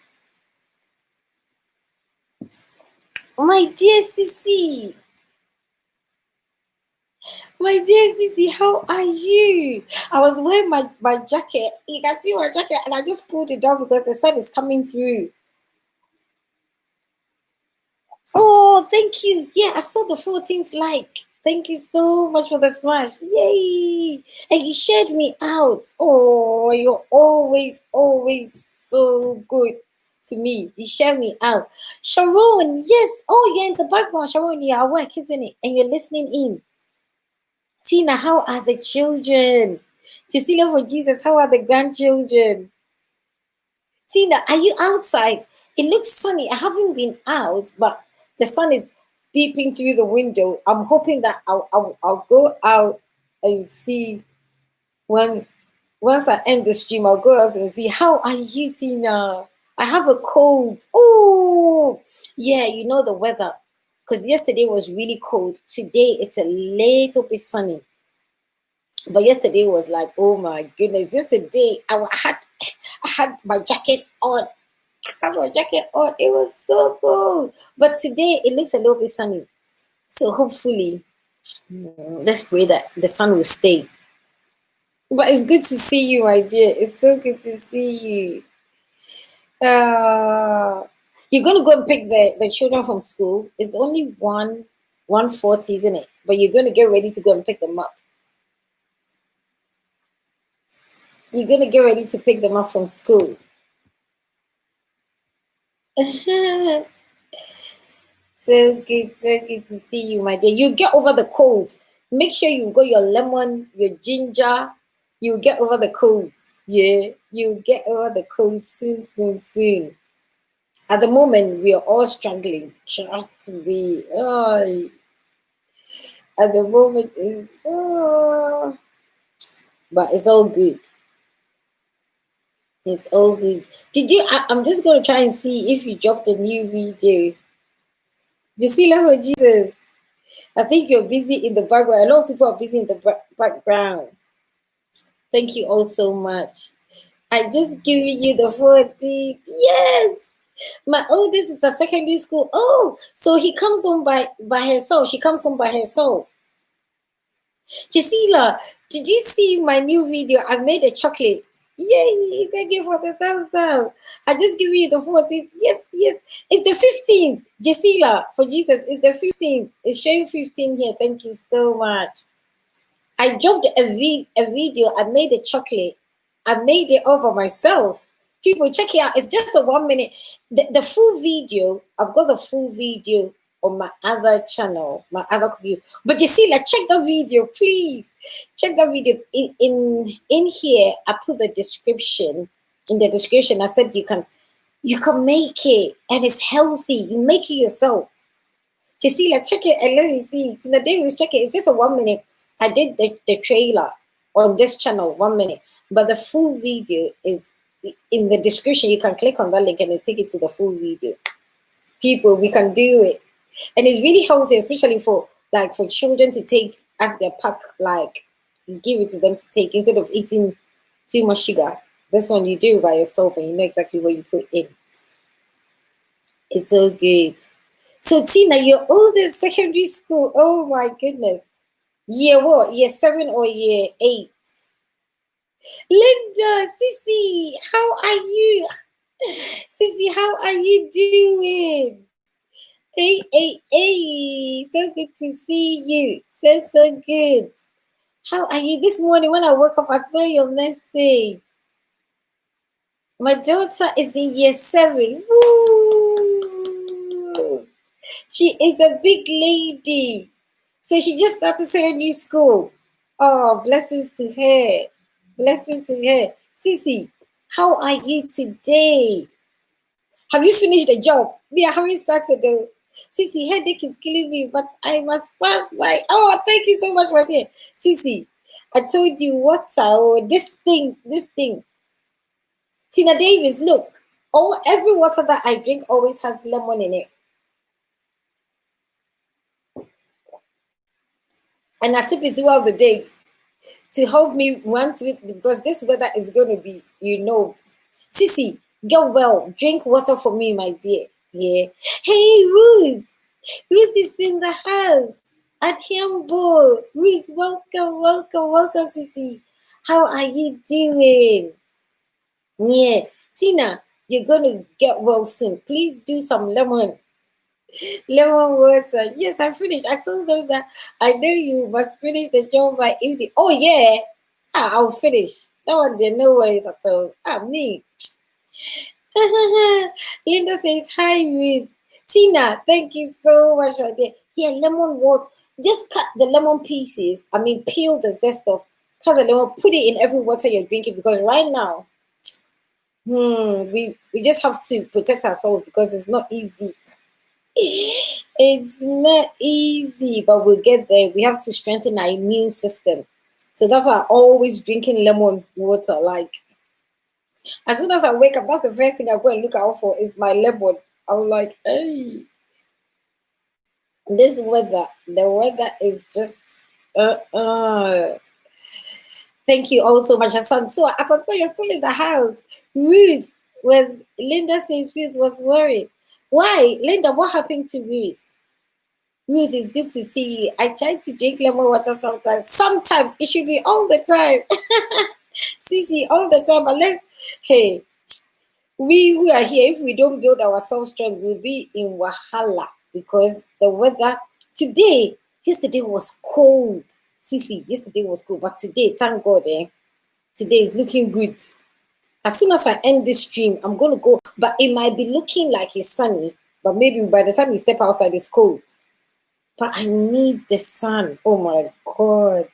My dear Sissy. My dear Sissy, how are you? I was wearing my jacket. You can see my jacket, and I just pulled it down because the sun is coming through. Oh, thank you. Yeah, I saw the 14th like. Thank you so much for the smash. Yay. And you shared me out. Oh, you're always, always so good to me. You share me out. Sharon, yes. Oh, you're in the background. Sharon, you're at work, isn't it? And you're listening in. Tina, how are the children? Cecilia for Jesus, how are the grandchildren? Tina, are you outside? It looks sunny. I haven't been out, but the sun is peeping through the window. I'm hoping that I'll go out and see when once I end the stream. I'll go out and see, how are you, Tina? I have a cold. Oh, yeah, you know the weather, because yesterday was really cold. Today it's a little bit sunny. But yesterday was like, oh my goodness. Yesterday I had my jacket on. I had my jacket on. It was so cold. But today it looks a little bit sunny. So hopefully, let's pray that the sun will stay. But it's good to see you, my dear. It's so good to see you. You're gonna go and pick the children from school. It's only 1:40, isn't it? But you're gonna get ready to go and pick them up. You're gonna get ready to pick them up from school. So good to see you, my dear. You get over the cold. Make sure you've got your lemon, your ginger. You get over the cold. Yeah, you get over the cold soon. At the moment, we are all struggling. Trust me. Oh, at the moment, it's but it's all good. It's all good. Did you? I'm just going to try and see if you dropped a new video. You see, love of Jesus. I think you're busy in the background. A lot of people are busy in the background. Thank you all so much. I just giving you the 14th. Yes. My oldest is at secondary school. Oh, so he comes home by herself. She comes home by herself. Gisela, did you see my new video? I made a chocolate. Yay, thank you for the thumbs up. I just give you the 14th. Yes. It's the 15th. Gisela, for Jesus, it's the 15th. It's showing 15 here. Thank you so much. I dropped a video. I made a chocolate. I made it all by myself. People, check it out. It's just a 1 minute. The full video, I've got the full video on my other channel, my other cooking. But you see, like, check the video, please. Check the video. In here, I put the description. In the description, I said you can make it, and it's healthy. You make it yourself. You see, like, check it and let me see. So the day was check it. It's just a 1 minute. I did the trailer on this channel, 1 minute, but the full video is in the description. You can click on that link and it'll take you to the full video. People, we can do it. And it's really healthy, especially for children to take as their pack, like you give it to them to take instead of eating too much sugar. This one you do by yourself and you know exactly what you put in. It's so good. So Tina, you're old in secondary school. Oh my goodness. Year what? Year 7 or year 8? Linda, Sissy, how are you? Sissy, how are you doing? Hey. So good to see you. So good. How are you? This morning when I woke up, I saw your message. My daughter is in year 7. Woo! She is a big lady. So she just started secondary school. Oh, blessings to her. Blessings to her. Sissy, how are you today? Have you finished the job? Me, I haven't started though. Sissy, headache is killing me, but I must pass by. Oh, thank you so much, my dear. Sissy, I told you water, this thing. Tina Davis, look. Every water that I drink always has lemon in it. And I sip it throughout the day to help me run through it because this weather is going to be, Sissy, get well. Drink water for me, my dear. Yeah. Hey, Ruth. Ruth is in the house at Hamburg. Ruth, welcome, Sissy. How are you doing? Yeah. Tina, you're going to get well soon. Please do some lemon water. Yes, I finished. I told them that I know you must finish the job by evening. Oh yeah, I'll finish. That one there, no worries at all. Me. Linda says hi, Ruth. Tina, thank you so much right there. Yeah, lemon water. Just cut the lemon pieces. Peel the zest off. Cut the lemon. Put it in every water you're drinking because right now, we just have to protect ourselves because it's not easy. It's not easy, but we'll get there. We have to strengthen our immune system. So that's why I'm always drinking lemon water. Like, as soon as I wake up, that's the first thing I go and look out for is my lemon. I'm like, hey, this weather, the weather is just, Thank you all so much, Asantua. Asantua, you're still in the house. Linda says Ruth was worried. Why? Linda, what happened to Ruth? Ruth, it's good to see you. I try to drink lemon water sometimes. Sometimes it should be all the time. Sissy, all the time. Unless, hey, we are here. If we don't build ourselves strong, we'll be in Wahala because the weather yesterday was cold. Sissy, yesterday was cold, but today, thank God, today is looking good. As soon as I end this stream, I'm going to go, but it might be looking like it's sunny, but maybe by the time you step outside, it's cold. But I need the sun. Oh my God.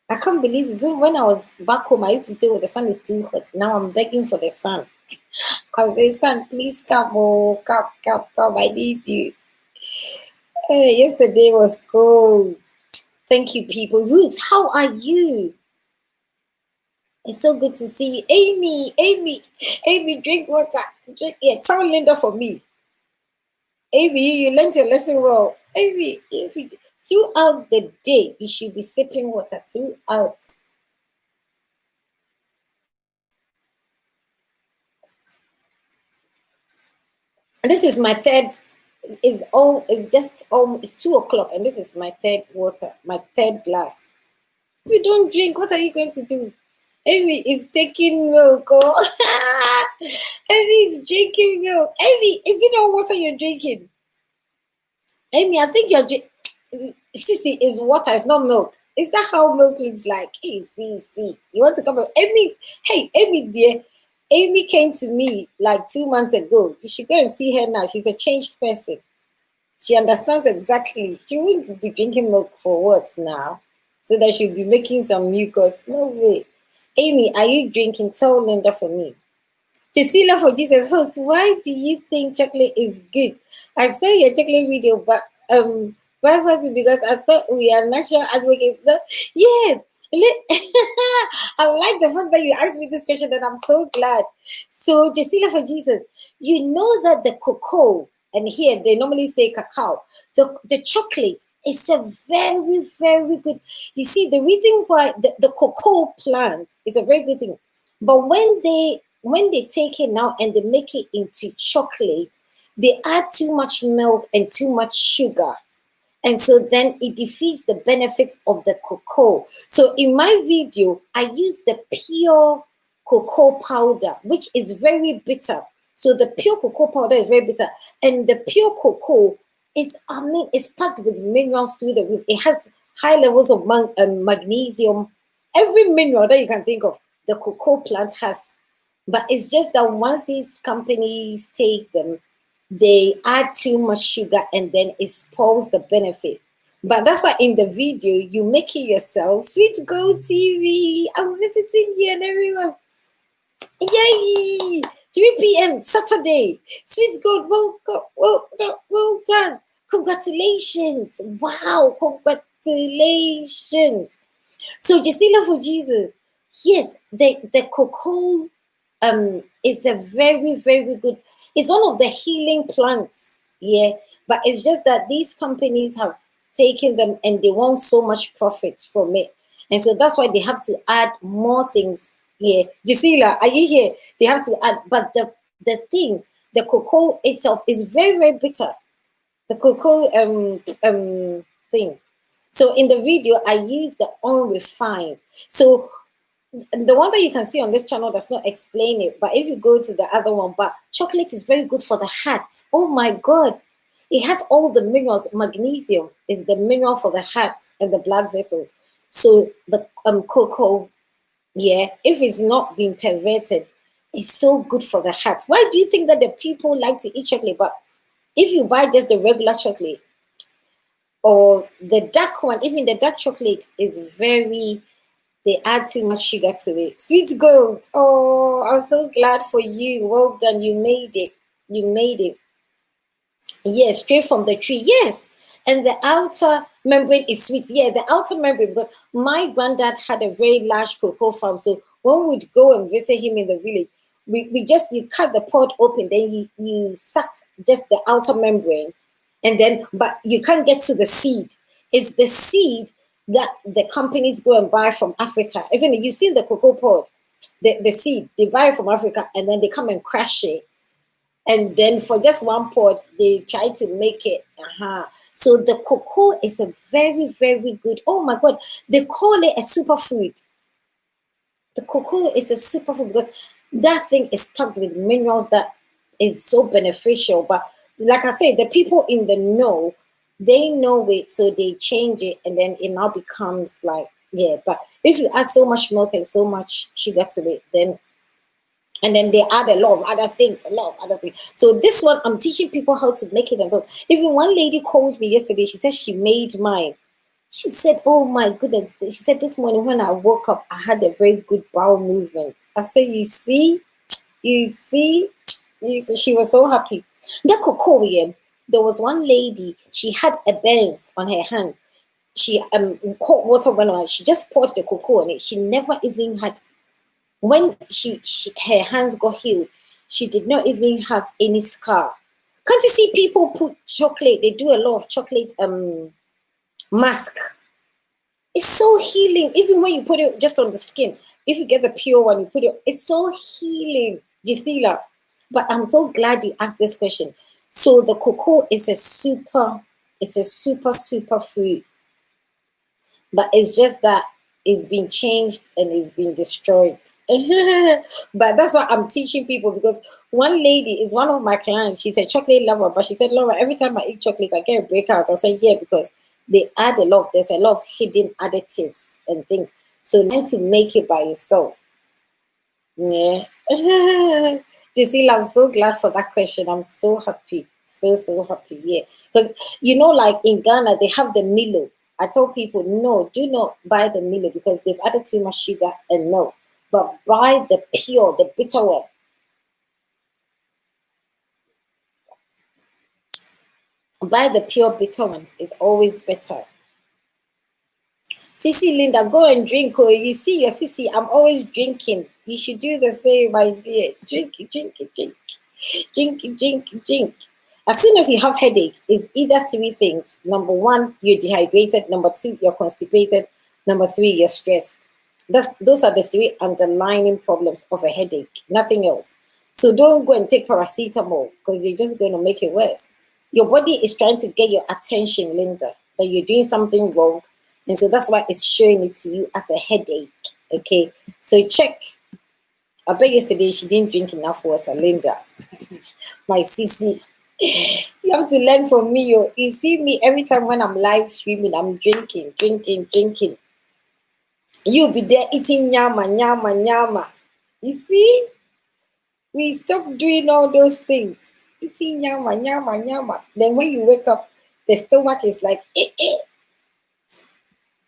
I can't believe it. When I was back home, I used to say, the sun is too hot. Now I'm begging for the sun. I was saying, sun, please come. Oh, come. I need you. Yesterday was cold. Thank you, people. Ruth, how are you? It's so good to see you. Amy, drink water. Tell Linda for me. Amy, you learned your lesson well. Amy, throughout the day, you should be sipping water throughout. And this is my third. It's 2 o'clock, and this is my third water, my third glass. If you don't drink, what are you going to do? Amy is taking milk. Oh. Amy is drinking milk. Amy, is it not water you're drinking? Amy, I think you're drinking. Sissy, is water, it's not milk. Is that how milk looks like? Hey, see. You want to come up? Amy, dear. Amy came to me like 2 months ago. You should go and see her now. She's a changed person. She understands exactly. She wouldn't be drinking milk for what now? So that she'll be making some mucus. No way. Amy, are you drinking? Tell Linda for me. Cecilia for Jesus host, why do you think chocolate is good? I saw your chocolate video, but why was it? Because I thought we are natural advocates. No, yeah. I like the fact that you asked me this question, and I'm so glad. So, Cecilia for Jesus, you know that the cocoa, and here they normally say cacao, the chocolate is a very, very good. You see, the reason why the cocoa plant is a very good thing, but when they take it now and they make it into chocolate, they add too much milk and too much sugar. And so then it defeats the benefit of the cocoa. So in my video, I use the pure cocoa powder, which is very bitter. So the pure cocoa powder is very bitter. And the pure cocoa is, it's packed with minerals through the roof. It has high levels of magnesium. Every mineral that you can think of, the cocoa plant has. But it's just that once these companies take them, they add too much sugar and then it spoils the benefit. But that's why in the video, you make it yourself. Sweet Gold TV, I'm visiting you and everyone. Yay! 3 p.m. Saturday. Sweet Gold, well done. Congratulations. Wow, congratulations. So Gisela for Jesus. Yes, the cocoa is a very, very good. It's one of the healing plants, yeah. But it's just that these companies have taken them and they want so much profits from it, and so that's why they have to add more things. Yeah, Gisela, are you here? They have to add, but the thing, the cocoa itself is very, very bitter. The cocoa thing. So in the video, I use the unrefined. So the one that you can see on this channel does not explain it, but if you go to the other one, but chocolate is very good for the heart. Oh my God. It has all the minerals. Magnesium is the mineral for the heart and the blood vessels. So the cocoa, yeah, if it's not being perverted, it's so good for the heart. Why do you think that the people like to eat chocolate? But if you buy just the regular chocolate or the dark one, even the dark chocolate is very, they add too much sugar to it. Sweet Gold. Oh, I'm so glad for you. Well done. You made it. You made it. Yes, straight from the tree. Yes. And the outer membrane is sweet. Yeah, the outer membrane, because my granddad had a very large cocoa farm. So when we'd go and visit him in the village, you cut the pod open, then you suck just the outer membrane. And then, but you can't get to the seed. It's the seed that the companies go and buy from Africa, isn't it? You've seen the cocoa pod, the seed, they buy it from Africa and then they come and crush it. And then for just one pod, they try to make it. So the cocoa is a very, very good, oh my God, they call it a superfood. The cocoa is a superfood because that thing is packed with minerals that is so beneficial. But like I said, the people in the know, they know it, so they change it, and then it now becomes like, yeah. But if you add so much milk and so much sugar to it, then they add a lot of other things, So this one, I'm teaching people how to make it themselves. Even one lady called me yesterday. She said she made mine. She said, oh my goodness. She said this morning when I woke up, I had a very good bowel movement. I said, you see, she was so happy. The cocoa, yeah. There was one lady, she had a burns on her hand. She hot water went on. She just poured the cocoa on it. She never even had, when her hands got healed, she did not even have any scar. Can't you see people put chocolate? They do a lot of chocolate mask. It's so healing. Even when you put it just on the skin, if you get the pure one, you put it, it's so healing, Gisela. But I'm so glad you asked this question. So the cocoa is a super fruit. But it's just that it's been changed and it's been destroyed. But that's why I'm teaching people, because one lady is one of my clients. She's a chocolate lover, but she said, Laura, every time I eat chocolate, I get a breakout. I said, yeah, because They add a lot. There's a lot of hidden additives and things. So learn to make it by yourself. Yeah. Giselle, I'm so glad for that question. I'm so happy. So happy. Yeah. Because, like in Ghana, they have the Milo. I told people, no, do not buy the Milo because they've added too much sugar and milk. But buy the pure, the bitter one. Buy the pure bitter one. It's always better. Sissy Linda, go and drink. Oh, you see your Sissy, I'm always drinking. You should do the same, my dear. Drink it, drink it, drink it. Drink it, drink it, drink. As soon as you have headache, it's either three things. Number one, you're dehydrated. Number two, you're constipated. Number three, you're stressed. Those are the three underlying problems of a headache, nothing else. So don't go and take paracetamol because you're just going to make it worse. Your body is trying to get your attention, Linda, that you're doing something wrong. And so that's why it's showing it to you as a headache. Okay, so check. I bet yesterday she didn't drink enough water, Linda. My sissy. You have to learn from me. You see me every time when I'm live streaming, I'm drinking, drinking, drinking. You'll be there eating nyama, nyama, nyama. You see? We stop doing all those things. Eating nyama, nyama, nyama. Then when you wake up, the stomach is like, eh, eh.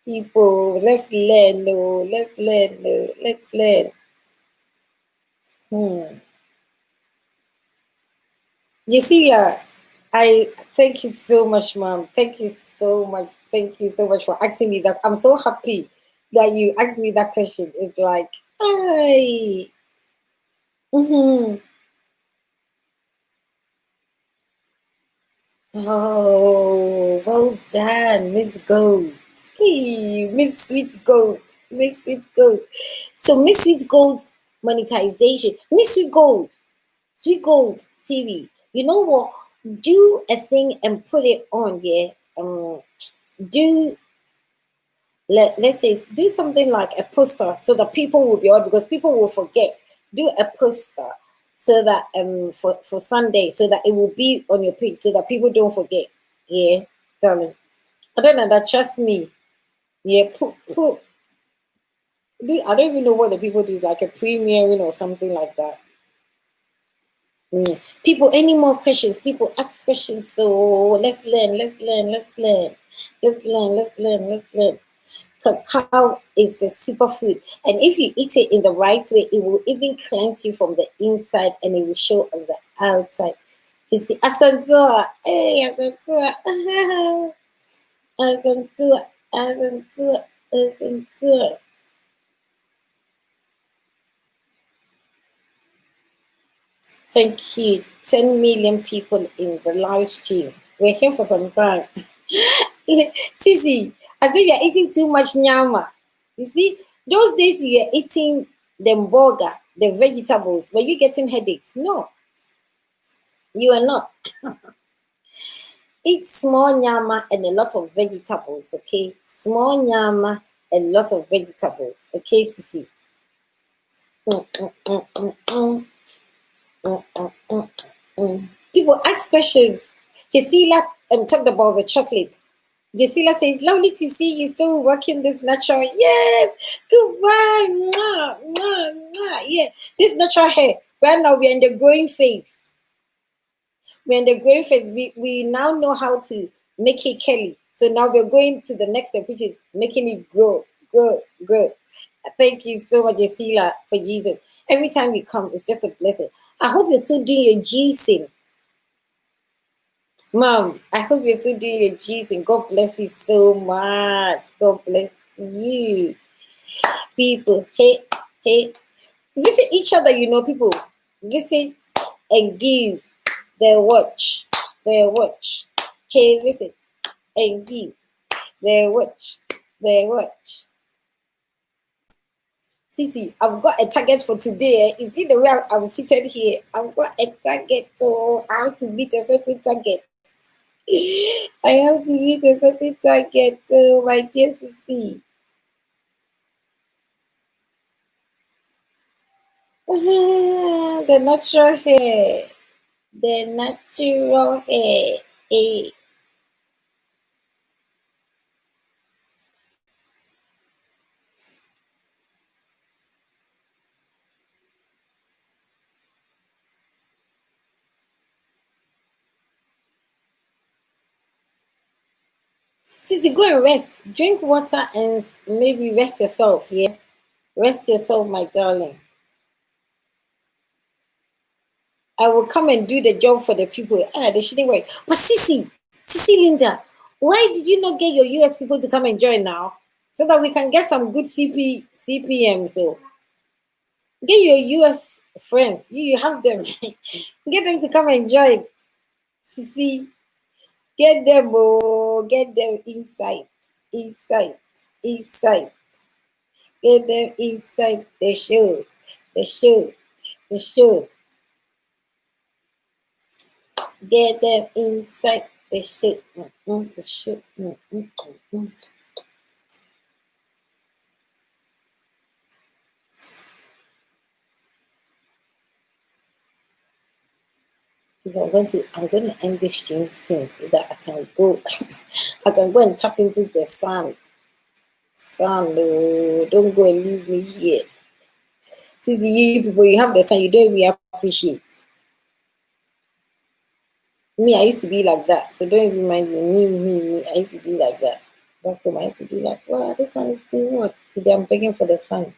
People, let's learn, no, let's learn, no, let's learn. Yesila, I thank you so much, ma'am. Thank you so much. Thank you so much for asking me that. I'm so happy that you asked me that question. It's like, hi. Oh, well done, Miss Gold. Hey, Miss Sweet Gold. Miss Sweet Gold. So Miss Sweet Gold's monetization. Miss Sweet Gold TV. You know what? Do a thing and put it on, yeah. Do let's say do something like a poster so that people will be on because people will forget. Do a poster so that for Sunday so that it will be on your page so that people don't forget. Yeah, darling. Other than that, trust me. Yeah, put I don't even know what the people do, like a premiering or something like that. People, any more questions? People ask questions. So let's learn, let's learn, let's learn, let's learn, let's learn, let's learn. Cacao is a superfood, and if you eat it in the right way, it will even cleanse you from the inside and it will show on the outside. You see, Asantua, hey, Asantua, Asantua, Asantua, Asantua. Thank you. 10 million people in the live stream. We're here for some time. Sissy, I say you're eating too much nyama. You see, those days you're eating the burger, the vegetables, were you getting headaches? No, you are not. Eat small nyama and a lot of vegetables, okay? Small nyama and a lot of vegetables, okay, Sissy? People ask questions. Jesila talked about the chocolate. Jesila says, lovely to see you still working this natural. Yes, goodbye. Mwah, mwah, mwah. Yeah, this natural hair. Right now, we're in the growing phase. We're in the growing phase. We now know how to make it curly. So now we're going to the next step, which is making it grow, grow, grow. Thank you so much, Jesila, for Jesus. Every time you come, it's just a blessing. I hope you're still doing your juicing. Mom, I hope you're still doing your juicing. God bless you so much. God bless you. People, hey, visit each other, people. Visit and give their watch. Their watch. Hey, visit and give their watch. Their watch. Sissy, I've got a target for today. You see the way I'm seated here? I've got a target, so I have to meet a certain target. I have to meet a certain target, so my dear Sissy. The natural hair. The natural hair. Since you go and rest, drink water and maybe rest yourself. Yeah, rest yourself, my darling. I will come and do the job for the people. Ah, they shouldn't worry. But Sissy Linda, why did you not get your US people to come and join now? So that we can get some good CPM. So get your US friends. You have them. Get them to come and join. Sissy, get them, oh, get them inside. Inside. Inside. Get them inside the show. The show. The show. Get them inside the show. The show. I'm going to end this stream soon so that I can go. I can go and tap into the sun. Sun, no, don't go and leave me here. Since you people, you have the sun, you don't even appreciate. Me, I used to be like that. So don't even mind me. I used to be like that. Back home, I used to be like, wow, the sun is too hot. Today I'm begging for the sun.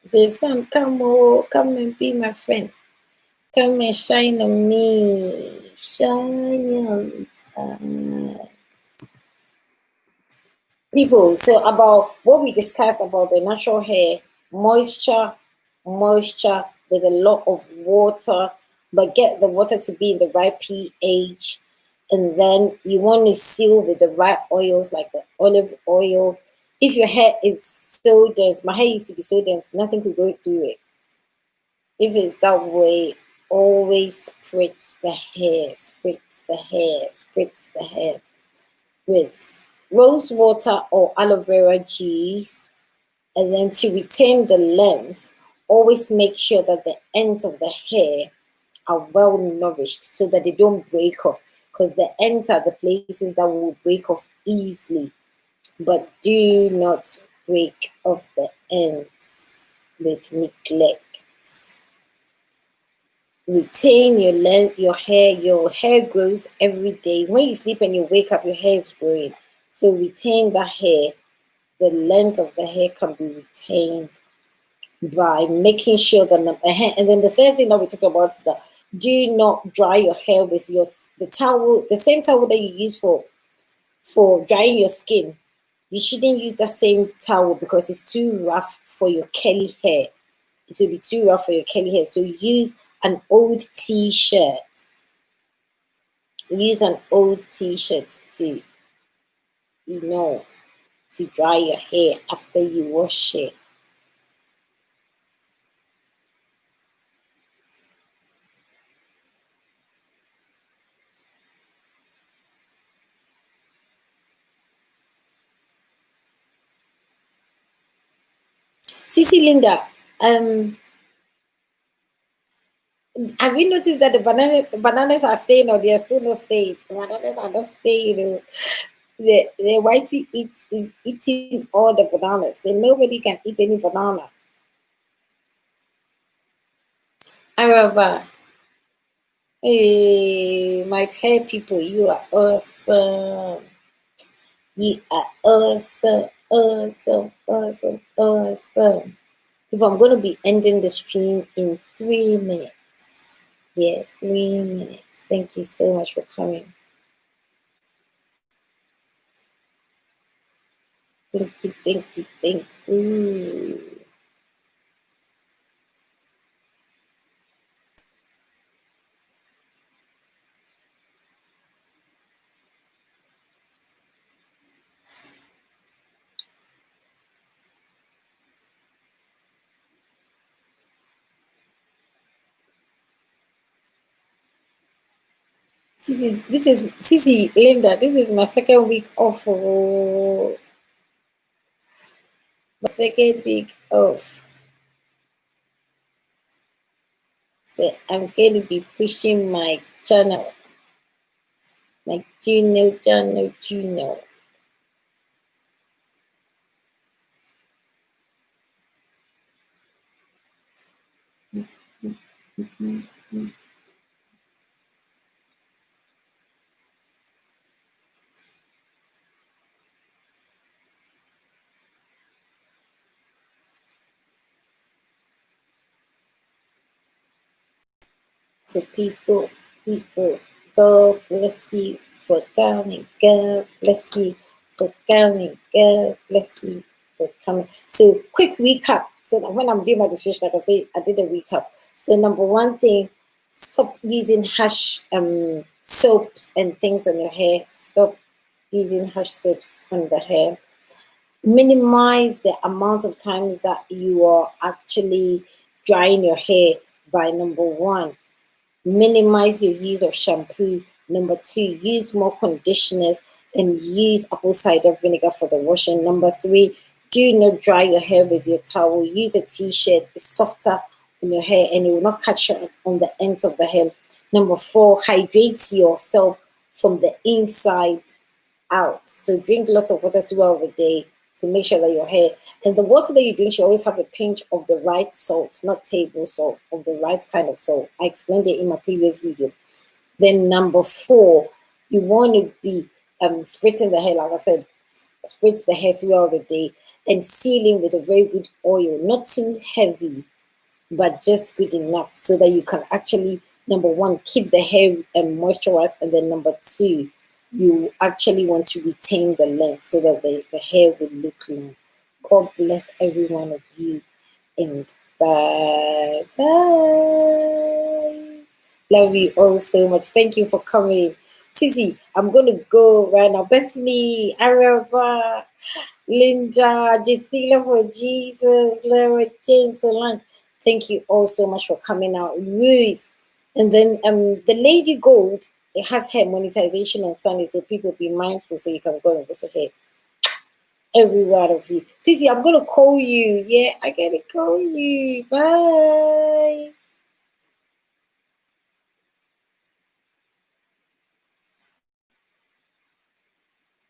Say, sun, come, oh, come and be my friend. Come and shine on me. Shine on people. So about what we discussed about the natural hair, moisture with a lot of water, but get the water to be in the right pH. And then you want to seal with the right oils like the olive oil. If your hair is so dense, my hair used to be so dense, nothing could go through it. If it's that way, always spritz the hair, spritz the hair with rose water or aloe vera juice. And then to retain the length, always make sure that the ends of the hair are well nourished so that they don't break off, because the ends are the places that will break off easily. But do not break off the ends with neglect. Retain your length, your hair grows every day. When you sleep and you wake up, your hair is growing. So retain the hair. The length of the hair can be retained by making sure that and then the third thing that we talk about is that do not dry your hair with the towel, the same towel that you use for drying your skin. You shouldn't use the same towel because it's too rough for your curly hair. It will be too rough for your curly hair. So use an old t-shirt. Use an old t-shirt to, to dry your hair after you wash it. Cece Linda, have you noticed that the bananas are staying or they are still not staying? The bananas are not staying. The whitey is eating all the bananas, and nobody can eat any banana. Arava, hey, my hair people, you are awesome. You are awesome, awesome. People, I'm going to be ending the stream in 3 minutes. Yeah, 3 minutes. Thank you so much for coming. Thank you. This is Sissy Linda. This is my second week off. Oh, my second week off. So I'm going to be pushing my channel, my channel. So people, God bless you for coming. God bless you for coming. God bless you for coming. So quick recap. So that when I'm doing my description, I can say I did a recap. So number one thing, stop using harsh soaps and things on your hair. Stop using harsh soaps on the hair. Minimize the amount of times that you are actually drying your hair by number one. Minimize your use of shampoo. Number two, use more conditioners and use apple cider vinegar for the washing. Number three, do not dry your hair with your towel. Use a t-shirt. It's softer on your hair and it will not catch on the ends of the hair. Number four, hydrate yourself from the inside out. So drink lots of water throughout the day to make sure that your hair, and the water that you drink should always have a pinch of the right salt, not table salt, of the right kind of salt. I explained it in my previous video. Then number four, you want to be spritzing the hair, like I said, spritz the hair throughout the day and sealing with a very good oil, not too heavy, but just good enough so that you can actually, number one, keep the hair moisturized, and then number two, you actually want to retain the length so that the hair will look long. God bless every one of you, and bye bye. Love you all so much. Thank you for coming. Sissy, I'm going to go right now. Bethany, Araba, Linda, Jacila for Jesus, Laura, Jane, Solange. Thank you all so much for coming out. Ruth. And then the Lady Gold, it has her monetization on Sunday, so people be mindful so you can go and visit her. Every one of you. Sissy, I'm going to call you. Yeah, I got to call you. Bye.